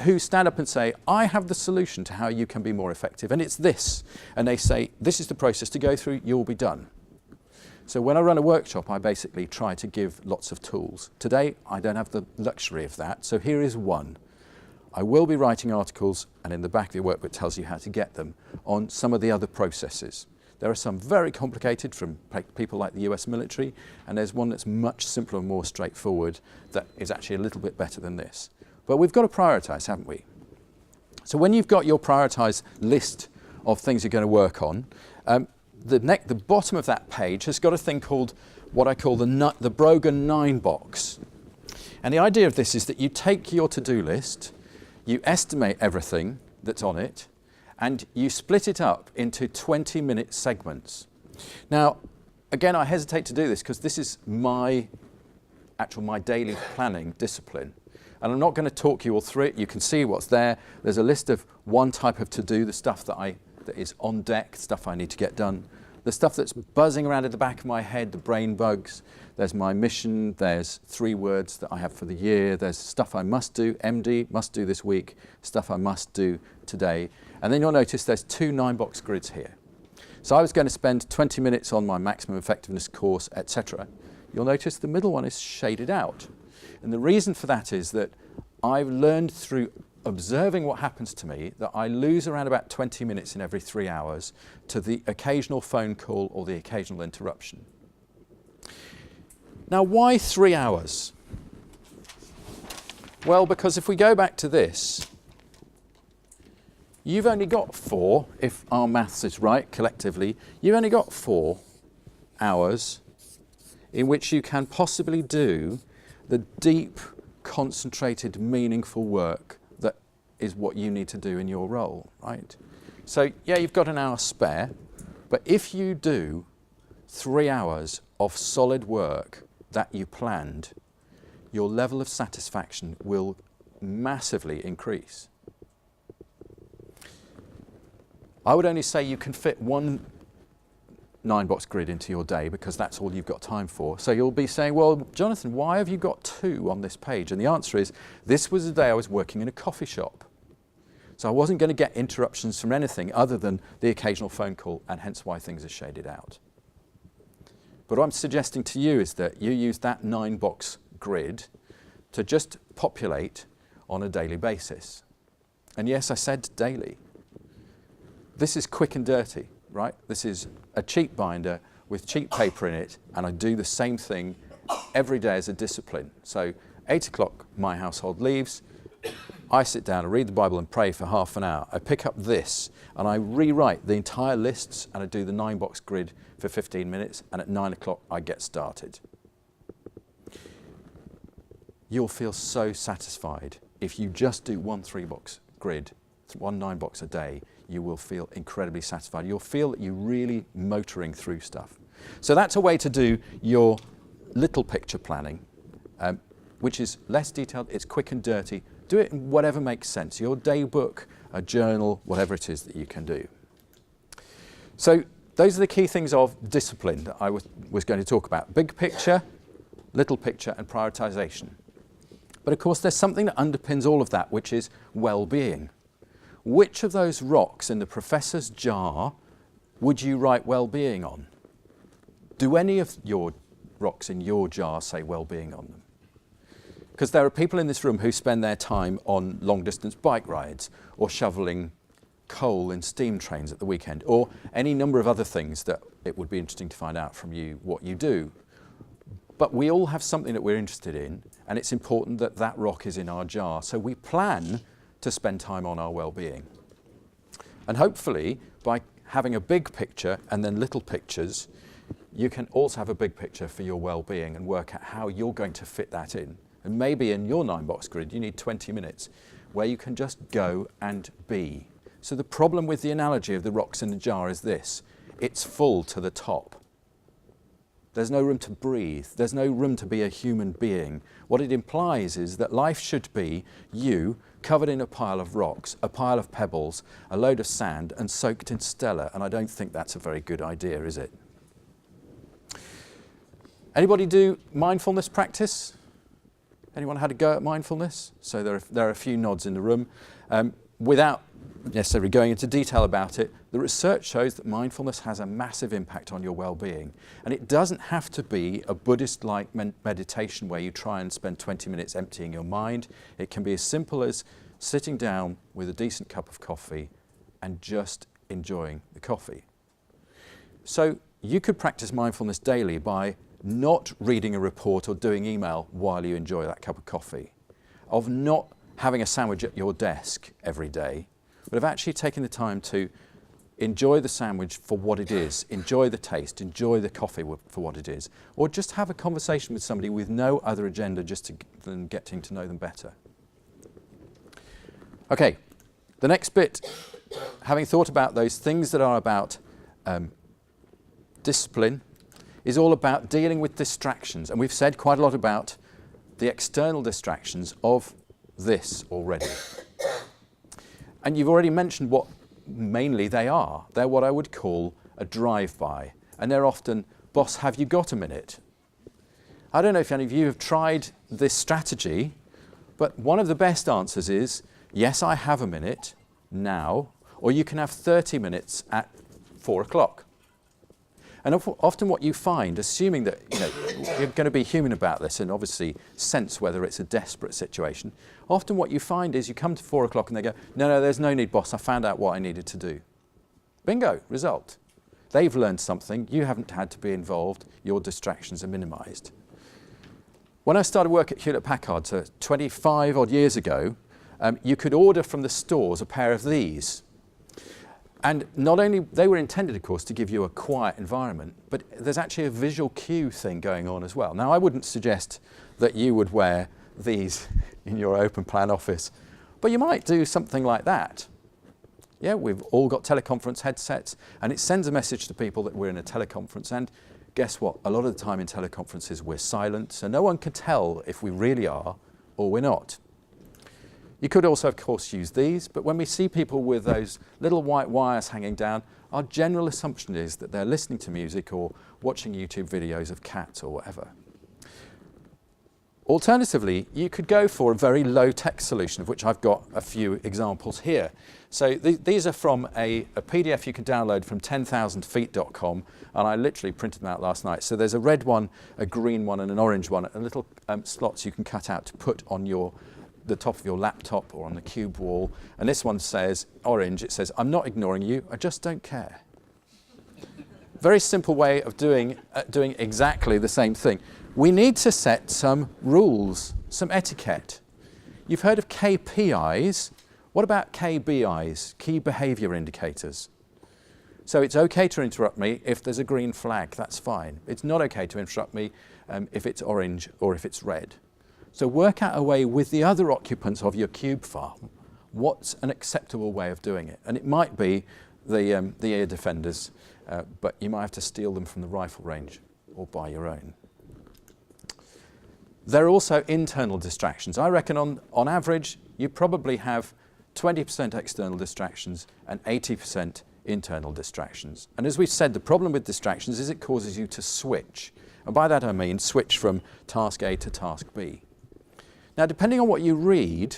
who stand up and say, I have the solution to how you can be more effective, and it's this. And they say, this is the process to go through, you'll be done. So when I run a workshop, I basically try to give lots of tools. Today, I don't have the luxury of that, so here is one. I will be writing articles, and in the back of your workbook tells you how to get them, on some of the other processes. There are some very complicated from people like the US military, and there's one that's much simpler and more straightforward that is actually a little bit better than this. But we've got to prioritise, haven't we? So when you've got your prioritised list of things you're going to work on, the bottom of that page has got a thing called what I call the Brogan 9 box. And the idea of this is that you take your to-do list, you estimate everything that's on it, and you split it up into 20-minute segments. Now, again, I hesitate to do this because this is my actual my daily planning discipline. And I'm not going to talk you all through it. You can see what's there. There's a list of one type of to-do, the stuff that is on deck, stuff I need to get done. The stuff that's buzzing around at the back of my head, the brain bugs. There's my mission. There's 3 words that I have for the year. There's stuff I must do, MD, must do this week, stuff I must do today. And then you'll notice there's 2 9-box grids here. So I was going to spend 20 minutes on my maximum effectiveness course, etc. You'll notice the middle one is shaded out. And the reason for that is that I've learned through observing what happens to me that I lose around about 20 minutes in every 3 hours to the occasional phone call or the occasional interruption. Now, why 3 hours? Well, because if we go back to this, you've only got 4, if our maths is right collectively, you've only got 4 hours in which you can possibly do the deep, concentrated, meaningful work that is what you need to do in your role, right? So, yeah, you've got an hour spare, but if you do 3 hours of solid work that you planned, your level of satisfaction will massively increase. I would only say you can fit 1 9-box grid into your day because that's all you've got time for. So you'll be saying, well, Jonathan, why have you got 2 on this page? And the answer is, this was the day I was working in a coffee shop. So I wasn't going to get interruptions from anything other than the occasional phone call, and hence why things are shaded out. But what I'm suggesting to you is that you use that 9-box grid to just populate on a daily basis. And yes, I said daily. This is quick and dirty, right? This is a cheap binder with cheap paper in it, and I do the same thing every day as a discipline. So 8 o'clock, my household leaves. I sit down and read the Bible and pray for half an hour. I pick up this and I rewrite the entire lists, and I do the 9-box grid for 15 minutes, and at 9 o'clock I get started. You'll feel so satisfied if you just do 1 3-box grid, 1 9-box a day. You will feel incredibly satisfied. You'll feel that you're really motoring through stuff. So that's a way to do your little picture planning, which is less detailed, it's quick and dirty. Do it in whatever makes sense, your day book, a journal, whatever it is that you can do. So those are the key things of discipline that I was going to talk about. Big picture, little picture, and prioritization. But of course there's something that underpins all of that, which is well-being. Which of those rocks in the professor's jar would you write well-being on? Do any of your rocks in your jar say well-being on them? Because there are people in this room who spend their time on long-distance bike rides or shoveling coal in steam trains at the weekend, or any number of other things that it would be interesting to find out from you what you do. But we all have something that we're interested in, and it's important that that rock is in our jar. So we plan to spend time on our well-being. And hopefully, by having a big picture and then little pictures, you can also have a big picture for your well-being and work out how you're going to fit that in. And maybe in your 9-box grid, you need 20 minutes where you can just go and be. So the problem with the analogy of the rocks in the jar is this: it's full to the top. There's no room to breathe. There's no room to be a human being. What it implies is that life should be you covered in a pile of rocks, a pile of pebbles, a load of sand, and soaked in Stella. And I don't think that's a very good idea, is it? Anybody do mindfulness practice? Anyone had a go at mindfulness? So there are a few nods in the room. Without necessarily going into detail about it, the research shows that mindfulness has a massive impact on your well-being. And it doesn't have to be a Buddhist-like meditation where you try and spend 20 minutes emptying your mind. It can be as simple as sitting down with a decent cup of coffee and just enjoying the coffee. So you could practice mindfulness daily by not reading a report or doing email while you enjoy that cup of coffee, of not having a sandwich at your desk every day, but of actually taking the time to enjoy the sandwich for what it is, enjoy the taste, enjoy the coffee for what it is, or just have a conversation with somebody with no other agenda than getting to know them better. Okay, the next bit, having thought about those things that are about discipline, is all about dealing with distractions. And we've said quite a lot about the external distractions of this already. And you've already mentioned what mainly they are. They're what I would call a drive-by. And they're often, boss, have you got a minute? I don't know if any of you have tried this strategy, but one of the best answers is, yes, I have a minute now, or you can have 30 minutes at 4 o'clock. And often what you find, assuming that you're going to be human about this and obviously sense whether it's a desperate situation, often what you find is you come to 4 o'clock and they go, no, there's no need, boss, I found out what I needed to do. Bingo, result. They've learned something, you haven't had to be involved, your distractions are minimised. When I started work at Hewlett-Packard, so 25 odd years ago, you could order from the stores a pair of these. And not only, they were intended, of course, to give you a quiet environment, but there's actually a visual cue thing going on as well. Now, I wouldn't suggest that you would wear these in your open plan office, but you might do something like that. Yeah, we've all got teleconference headsets, and it sends a message to people that we're in a teleconference, and guess what? A lot of the time in teleconferences, we're silent, so no one can tell if we really are or we're not. You could also, of course, use these, but when we see people with those little white wires hanging down, our general assumption is that they're listening to music or watching YouTube videos of cats or whatever. Alternatively, you could go for a very low-tech solution, of which I've got a few examples here. So these are from a PDF you can download from 10,000feet.com, and I literally printed them out last night. So there's a red one, a green one, and an orange one, and little slots you can cut out to put on the top of your laptop or on the cube wall. And this one says, orange, it says, I'm not ignoring you, I just don't care. Very simple way of doing exactly the same thing. We need to set some rules, some etiquette. You've heard of KPIs. What about KBIs, key behaviour indicators? So it's okay to interrupt me if there's a green flag, that's fine. It's not okay to interrupt me if it's orange or if it's red. So work out a way with the other occupants of your cube farm, what's an acceptable way of doing it? And it might be the ear defenders, but you might have to steal them from the rifle range or buy your own. There are also internal distractions. I reckon on average, you probably have 20% external distractions and 80% internal distractions. And as we've said, the problem with distractions is it causes you to switch. And by that I mean switch from task A to task B. Now, depending on what you read,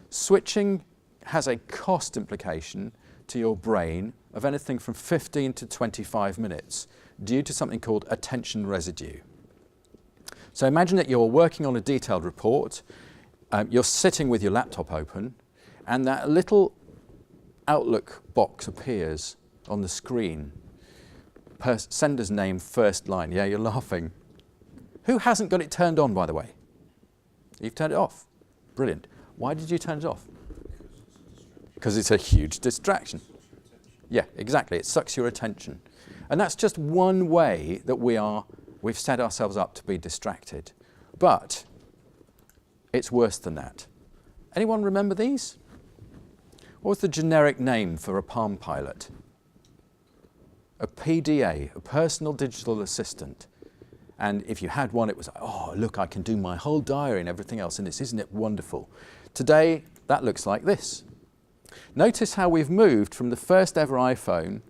switching has a cost implication to your brain of anything from 15 to 25 minutes due to something called attention residue. So imagine that you're working on a detailed report, you're sitting with your laptop open, and that little Outlook box appears on the screen. Sender's name, first line. Yeah, you're laughing. Who hasn't got it turned on, by the way? You've turned it off. Brilliant. Why did you turn it off? Because it's a huge distraction. Yeah, exactly. It sucks your attention. And that's just one way that we've set ourselves up to be distracted. But it's worse than that. Anyone remember these? What was the generic name for a Palm Pilot? A PDA, a personal digital assistant. And if you had one, it was like, oh, look, I can do my whole diary and everything else in this. Isn't it wonderful? Today, that looks like this. Notice how we've moved from the first ever iPhone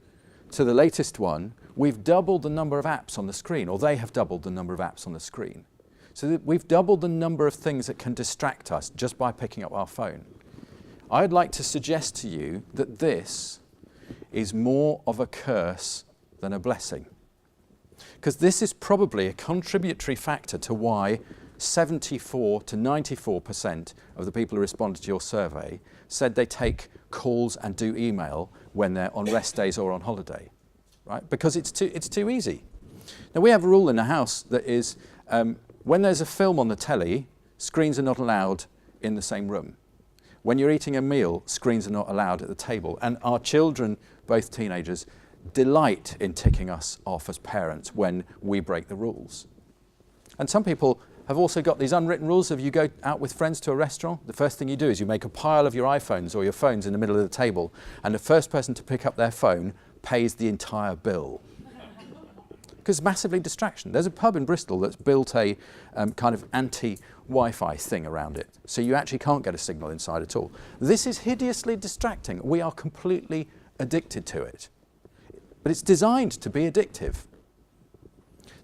to the latest one. We've doubled the number of apps on the screen, or they have doubled the number of apps on the screen. So that we've doubled the number of things that can distract us just by picking up our phone. I'd like to suggest to you that this is more of a curse than a blessing. Because this is probably a contributory factor to why 74 to 94% of the people who responded to your survey said they take calls and do email when they're on rest days or on holiday, right? Because it's too easy. Now, we have a rule in the house that is when there's a film on the telly, screens are not allowed in the same room. When you're eating a meal, screens are not allowed at the table. And our children, both teenagers, delight in ticking us off as parents when we break the rules. And some people have also got these unwritten rules of you go out with friends to a restaurant, the first thing you do is you make a pile of your iPhones or your phones in the middle of the table, and the first person to pick up their phone pays the entire bill. because massively distraction. There's a pub in Bristol that's built a kind of anti-Wi-Fi thing around it, so you actually can't get a signal inside at all. This is hideously distracting. We are completely addicted to it. But it's designed to be addictive.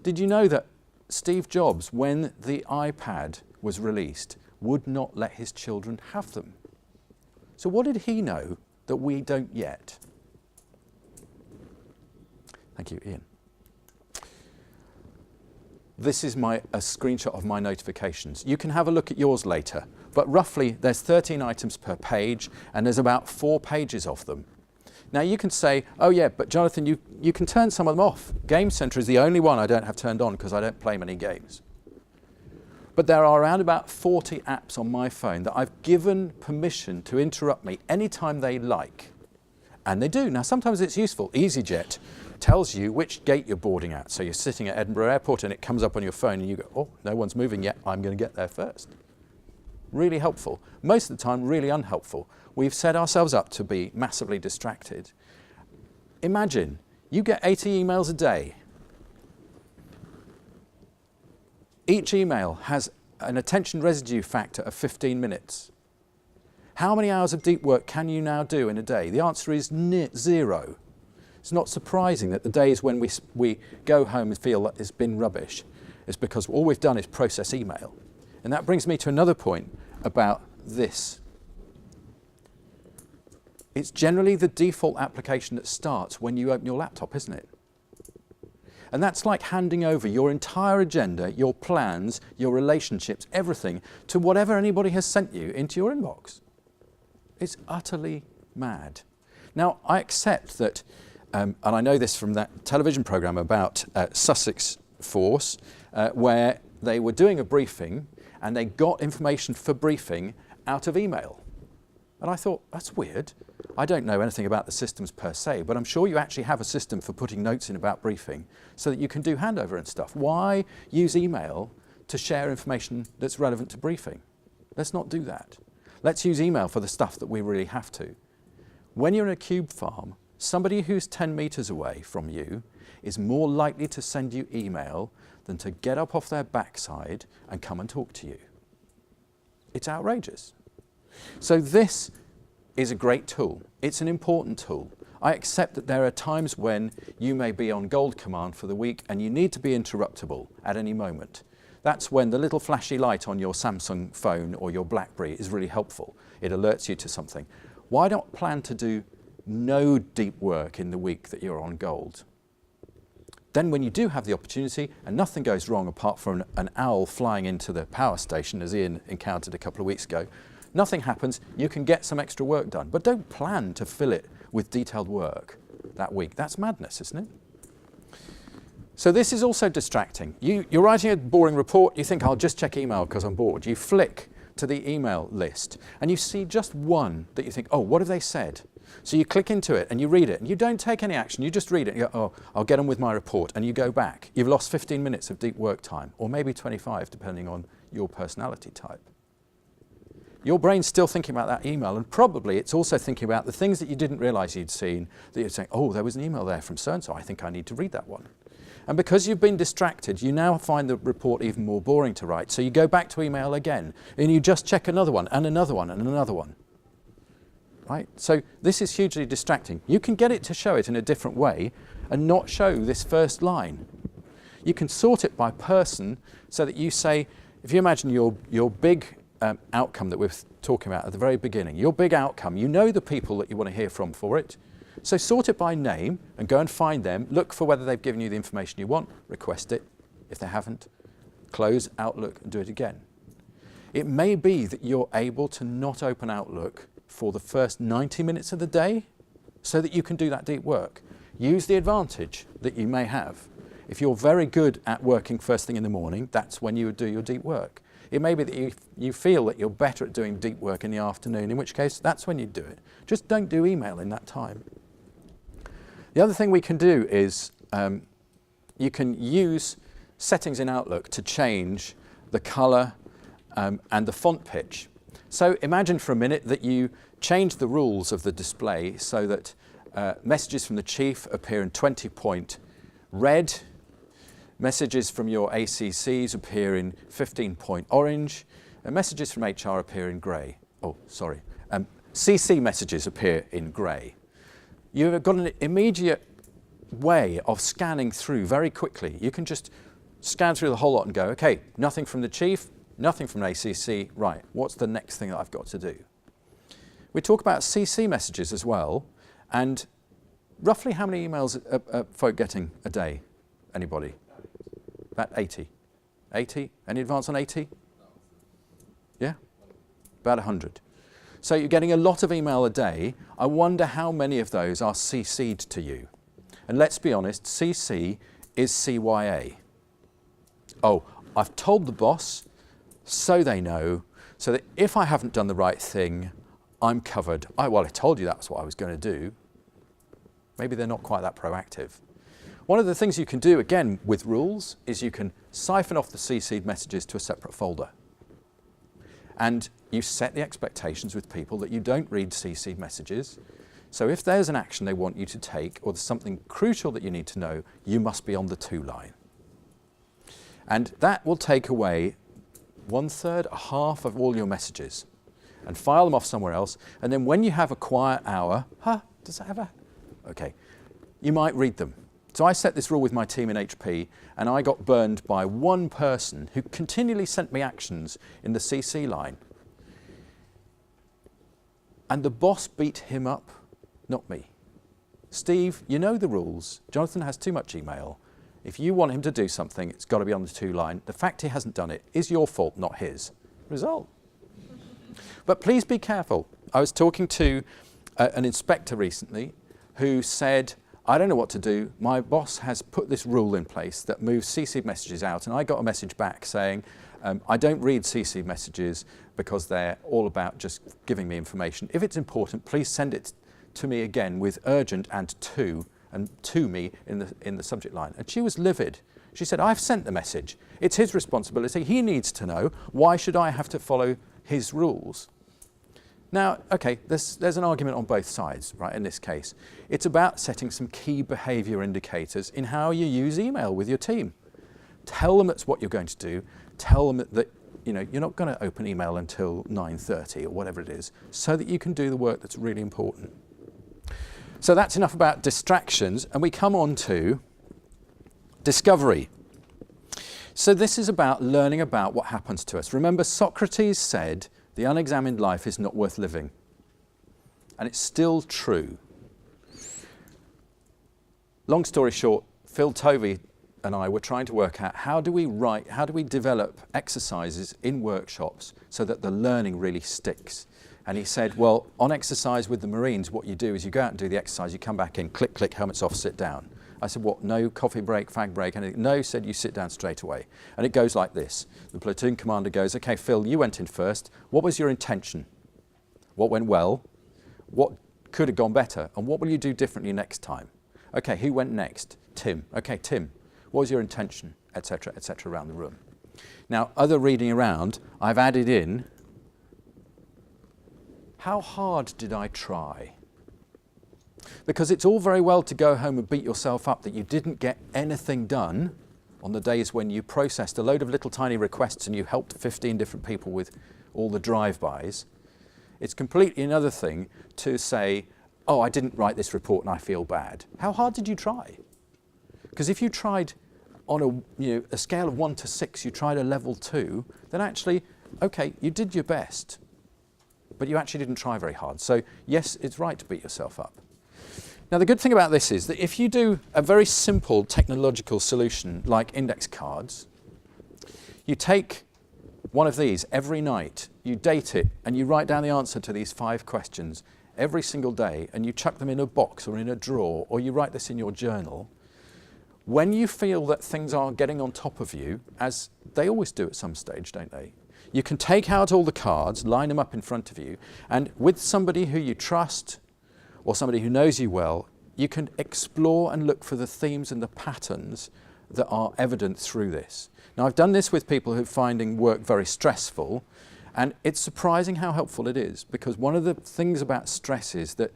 Did you know that Steve Jobs, when the iPad was released, would not let his children have them? So what did he know that we don't yet? Thank you, Ian. This is a screenshot of my notifications. You can have a look at yours later, but roughly there's 13 items per page and there's about 4 pages of them. Now you can say, oh yeah, but Jonathan, you can turn some of them off. Game Centre is the only one I don't have turned on because I don't play many games. But there are around about 40 apps on my phone that I've given permission to interrupt me anytime they like. And they do. Now sometimes it's useful. EasyJet tells you which gate you're boarding at. So you're sitting at Edinburgh Airport and it comes up on your phone and you go, oh, no one's moving yet, I'm going to get there first. Really helpful. Most of the time, really unhelpful. We've set ourselves up to be massively distracted. Imagine, you get 80 emails a day. Each email has an attention residue factor of 15 minutes. How many hours of deep work can you now do in a day? The answer is 0. It's not surprising that the days when we go home and feel that it's been rubbish is because all we've done is process email. And that brings me to another point about this. It's generally the default application that starts when you open your laptop, isn't it? And that's like handing over your entire agenda, your plans, your relationships, everything, to whatever anybody has sent you into your inbox. It's utterly mad. Now, I accept that, and I know this from that television programme about Sussex Force, where they were doing a briefing and they got information for briefing out of email. And I thought, that's weird. I don't know anything about the systems per se, but I'm sure you actually have a system for putting notes in about briefing so that you can do handover and stuff. Why use email to share information that's relevant to briefing? Let's not do that. Let's use email for the stuff that we really have to. When you're in a cube farm, somebody who's 10 metres away from you is more likely to send you email than to get up off their backside and come and talk to you. It's outrageous. So this is a great tool. It's an important tool. I accept that there are times when you may be on gold command for the week and you need to be interruptible at any moment. That's when the little flashy light on your Samsung phone or your BlackBerry is really helpful. It alerts you to something. Why not plan to do no deep work in the week that you're on gold? Then when you do have the opportunity and nothing goes wrong apart from an owl flying into the power station, as Ian encountered a couple of weeks ago, nothing happens, you can get some extra work done. But don't plan to fill it with detailed work that week. That's madness, isn't it? So this is also distracting. You're writing a boring report, you think, I'll just check email because I'm bored. You flick to the email list and you see just one that you think, oh, what have they said? So you click into it and you read it and you don't take any action, you just read it and you go, oh, I'll get on with my report, and you go back. You've lost 15 minutes of deep work time, or maybe 25 depending on your personality type. Your brain's still thinking about that email, and probably it's also thinking about the things that you didn't realise you'd seen, that you're saying, oh, there was an email there from so-and-so, I think I need to read that one. And because you've been distracted, you now find the report even more boring to write. So you go back to email again, and you just check another one, and another one, and another one. Right? So this is hugely distracting. You can get it to show it in a different way and not show this first line. You can sort it by person so that you say, if you imagine your big outcome that we're talking about at the very beginning, your big outcome, you know the people that you want to hear from for it. So sort it by name and go and find them, look for whether they've given you the information you want, request it. If they haven't, close Outlook and do it again. It may be that you're able to not open Outlook for the first 90 minutes of the day so that you can do that deep work. Use the advantage that you may have. If you're very good at working first thing in the morning, that's when you would do your deep work. It may be that you feel that you're better at doing deep work in the afternoon, in which case that's when you do it. Just don't do email in that time. The other thing we can do is you can use settings in Outlook to change the colour and the font pitch. So imagine for a minute that you change the rules of the display so that messages from the chief appear in 20-point red, Messages from your ACCs appear in 15-point orange, and messages from HR appear in grey. Oh, sorry. CC messages appear in grey. You've got an immediate way of scanning through very quickly. You can just scan through the whole lot and go, okay, nothing from the chief, nothing from ACC, right, what's the next thing that I've got to do? We talk about CC messages as well, and roughly how many emails are folk getting a day? Anybody? About 80. 80? Any advance on 80? Yeah? About 100. So you're getting a lot of email a day. I wonder how many of those are CC'd to you. And let's be honest, CC is CYA. Oh, I've told the boss, so they know, so that if I haven't done the right thing, I'm covered. Well, I told you that's what I was going to do. Maybe they're not quite that proactive. One of the things you can do, again, with rules, is you can siphon off the CC'd messages to a separate folder. And you set the expectations with people that you don't read CC'd messages. So if there's an action they want you to take, or there's something crucial that you need to know, you must be on the to line. And that will take away 1/3, a half of all your messages, and file them off somewhere else. And then when you have a quiet hour, does that ever? Okay, you might read them. So I set this rule with my team in HP, and I got burned by one person who continually sent me actions in the CC line. And the boss beat him up, not me. Steve, you know the rules. Jonathan has too much email. If you want him to do something, it's got to be on the to line. The fact he hasn't done it is your fault, not his. Result. But please be careful. I was talking to an inspector recently who said, I don't know what to do. My boss has put this rule in place that moves CC messages out, and I got a message back saying, I don't read CC messages because they're all about just giving me information. If it's important, please send it to me again with urgent and to me in the subject line. And she was livid. She said, I've sent the message. It's his responsibility. He needs to know. Why should I have to follow his rules? Now, okay, there's an argument on both sides, right, in this case. It's about setting some key behaviour indicators in how you use email with your team. Tell them that's what you're going to do. Tell them that you're not going to open email until 9:30 or whatever it is, so that you can do the work that's really important. So that's enough about distractions, and we come on to discovery. So this is about learning about what happens to us. Remember, Socrates said, the unexamined life is not worth living. And it's still true. Long story short, Phil Tovey and I were trying to work out how do we develop exercises in workshops so that the learning really sticks. And he said, well, on exercise with the Marines, what you do is you go out and do the exercise, you come back in, click, click, helmets off, sit down. I said, what, no coffee break, fag break, anything? No, said you sit down straight away. And it goes like this. The platoon commander goes, okay, Phil, you went in first. What was your intention? What went well? What could have gone better? And what will you do differently next time? Okay, who went next? Tim. Okay, Tim, what was your intention? Et cetera, around the room. Now, other reading around, I've added in, how hard did I try? Because it's all very well to go home and beat yourself up that you didn't get anything done on the days when you processed a load of little tiny requests and you helped 15 different people with all the drive-bys. It's completely another thing to say, oh, I didn't write this report and I feel bad. How hard did you try? Because if you tried on a scale of 1 to 6, you tried a level 2, then actually, okay, you did your best, but you actually didn't try very hard. So yes, it's right to beat yourself up. Now, the good thing about this is that if you do a very simple technological solution like index cards, you take one of these every night, you date it, and you write down the answer to these 5 questions every single day, and you chuck them in a box or in a drawer, or you write this in your journal. When you feel that things are getting on top of you, as they always do at some stage, don't they? You can take out all the cards, line them up in front of you, and with somebody who you trust, or somebody who knows you well, you can explore and look for the themes and the patterns that are evident through this. Now, I've done this with people who are finding work very stressful, and it's surprising how helpful it is, because one of the things about stress is that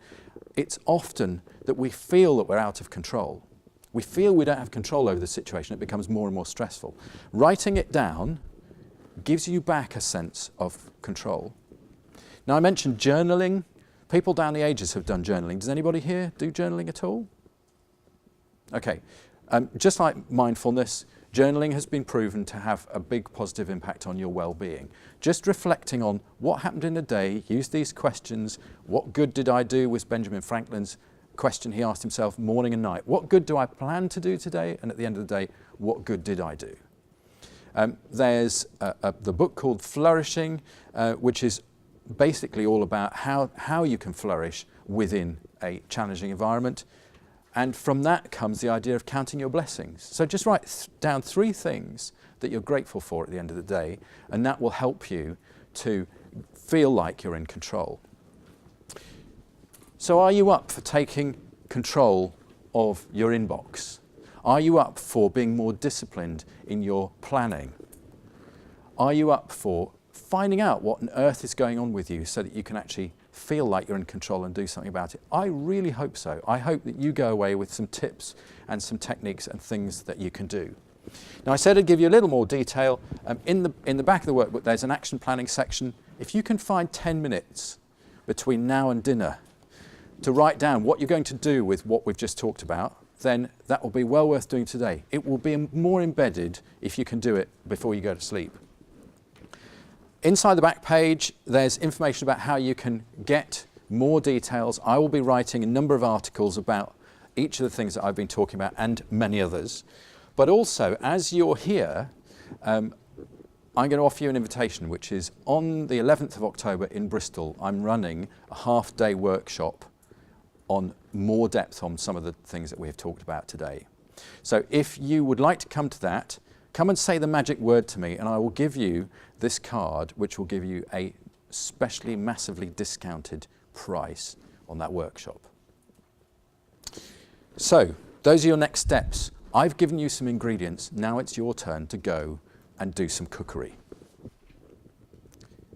it's often that we feel that we're out of control. we feel we don't have control over the situation, it becomes more and more stressful. Writing it down gives you back a sense of control. Now, I mentioned journaling. People down the ages have done journaling. Does anybody here do journaling at all? Okay. Just like mindfulness, journaling has been proven to have a big positive impact on your well-being. Just reflecting on what happened in a day, use these questions. What good did I do was Benjamin Franklin's question he asked himself morning and night. What good do I plan to do today? And at the end of the day, what good did I do? There's the book called Flourishing, which is basically all about how you can flourish within a challenging environment. And from that comes the idea of counting your blessings. So just write down 3 things that you're grateful for at the end of the day, and that will help you to feel like you're in control. So are you up for taking control of your inbox? Are you up for being more disciplined in your planning? Are you up for finding out what on earth is going on with you so that you can actually feel like you're in control and do something about it? I really hope so. I hope that you go away with some tips and some techniques and things that you can do. Now, I said I'd give you a little more detail. In the back of the workbook, there's an action planning section. If you can find 10 minutes between now and dinner to write down what you're going to do with what we've just talked about, then that will be well worth doing today. It will be more embedded if you can do it before you go to sleep. Inside the back page, there's information about how you can get more details. I will be writing a number of articles about each of the things that I've been talking about and many others. But also, as you're here, I'm going to offer you an invitation, which is on the 11th of October in Bristol. I'm running a half-day workshop on more depth on some of the things that we have talked about today. So if you would like to come to that, come and say the magic word to me, and I will give you this card, which will give you a specially massively discounted price on that workshop. So those are your next steps. I've given you some ingredients. Now it's your turn to go and do some cookery.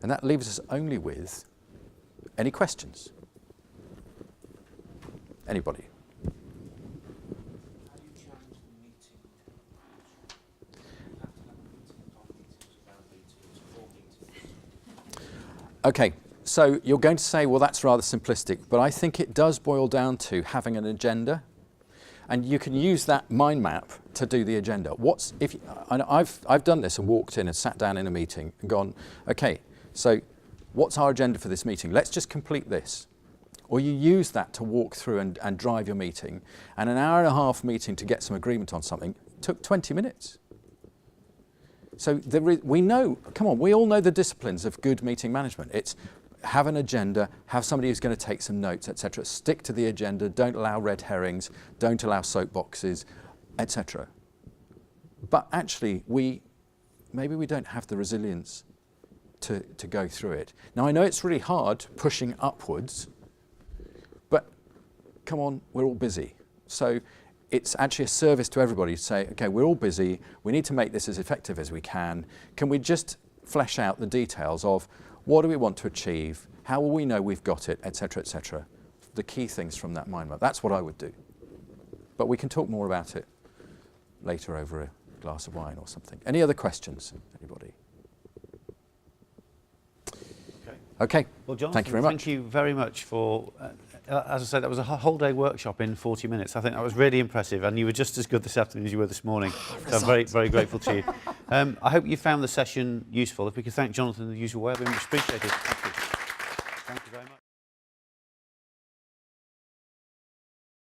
And that leaves us only with any questions. Anybody? How do you challenge the meeting? You have to have a meeting on meetings, about meetings, for meetings. Okay, so you're going to say, well, that's rather simplistic, but I think it does boil down to having an agenda, and you can use that mind map to do the agenda. I've done this and walked in and sat down in a meeting and gone, okay, so what's our agenda for this meeting? Let's just complete this. Or you use that to walk through and drive your meeting, and an hour and a half meeting to get some agreement on something took 20 minutes. So we know, come on, we all know the disciplines of good meeting management. It's have an agenda, have somebody who's going to take some notes, etc. Stick to the agenda, don't allow red herrings, don't allow soapboxes, etc. But actually, maybe we don't have the resilience to go through it. Now, I know it's really hard pushing upwards, but come on, we're all busy. So it's actually a service to everybody to say, okay, we're all busy, we need to make this as effective as we can. Can we just flesh out the details of what do we want to achieve, how will we know we've got it, etc., etc. The key things from that mind map. That's what I would do. But we can talk more about it later over a glass of wine or something. Any other questions, anybody? Okay. Well, Jonathan, thank you very much. Thank you very much for, as I said, that was a whole day workshop in 40 minutes. I think that was really impressive, and you were just as good this afternoon as you were this morning. So I'm very, very grateful to you. I hope you found the session useful. If we could thank Jonathan in the usual way, I'd be much appreciated.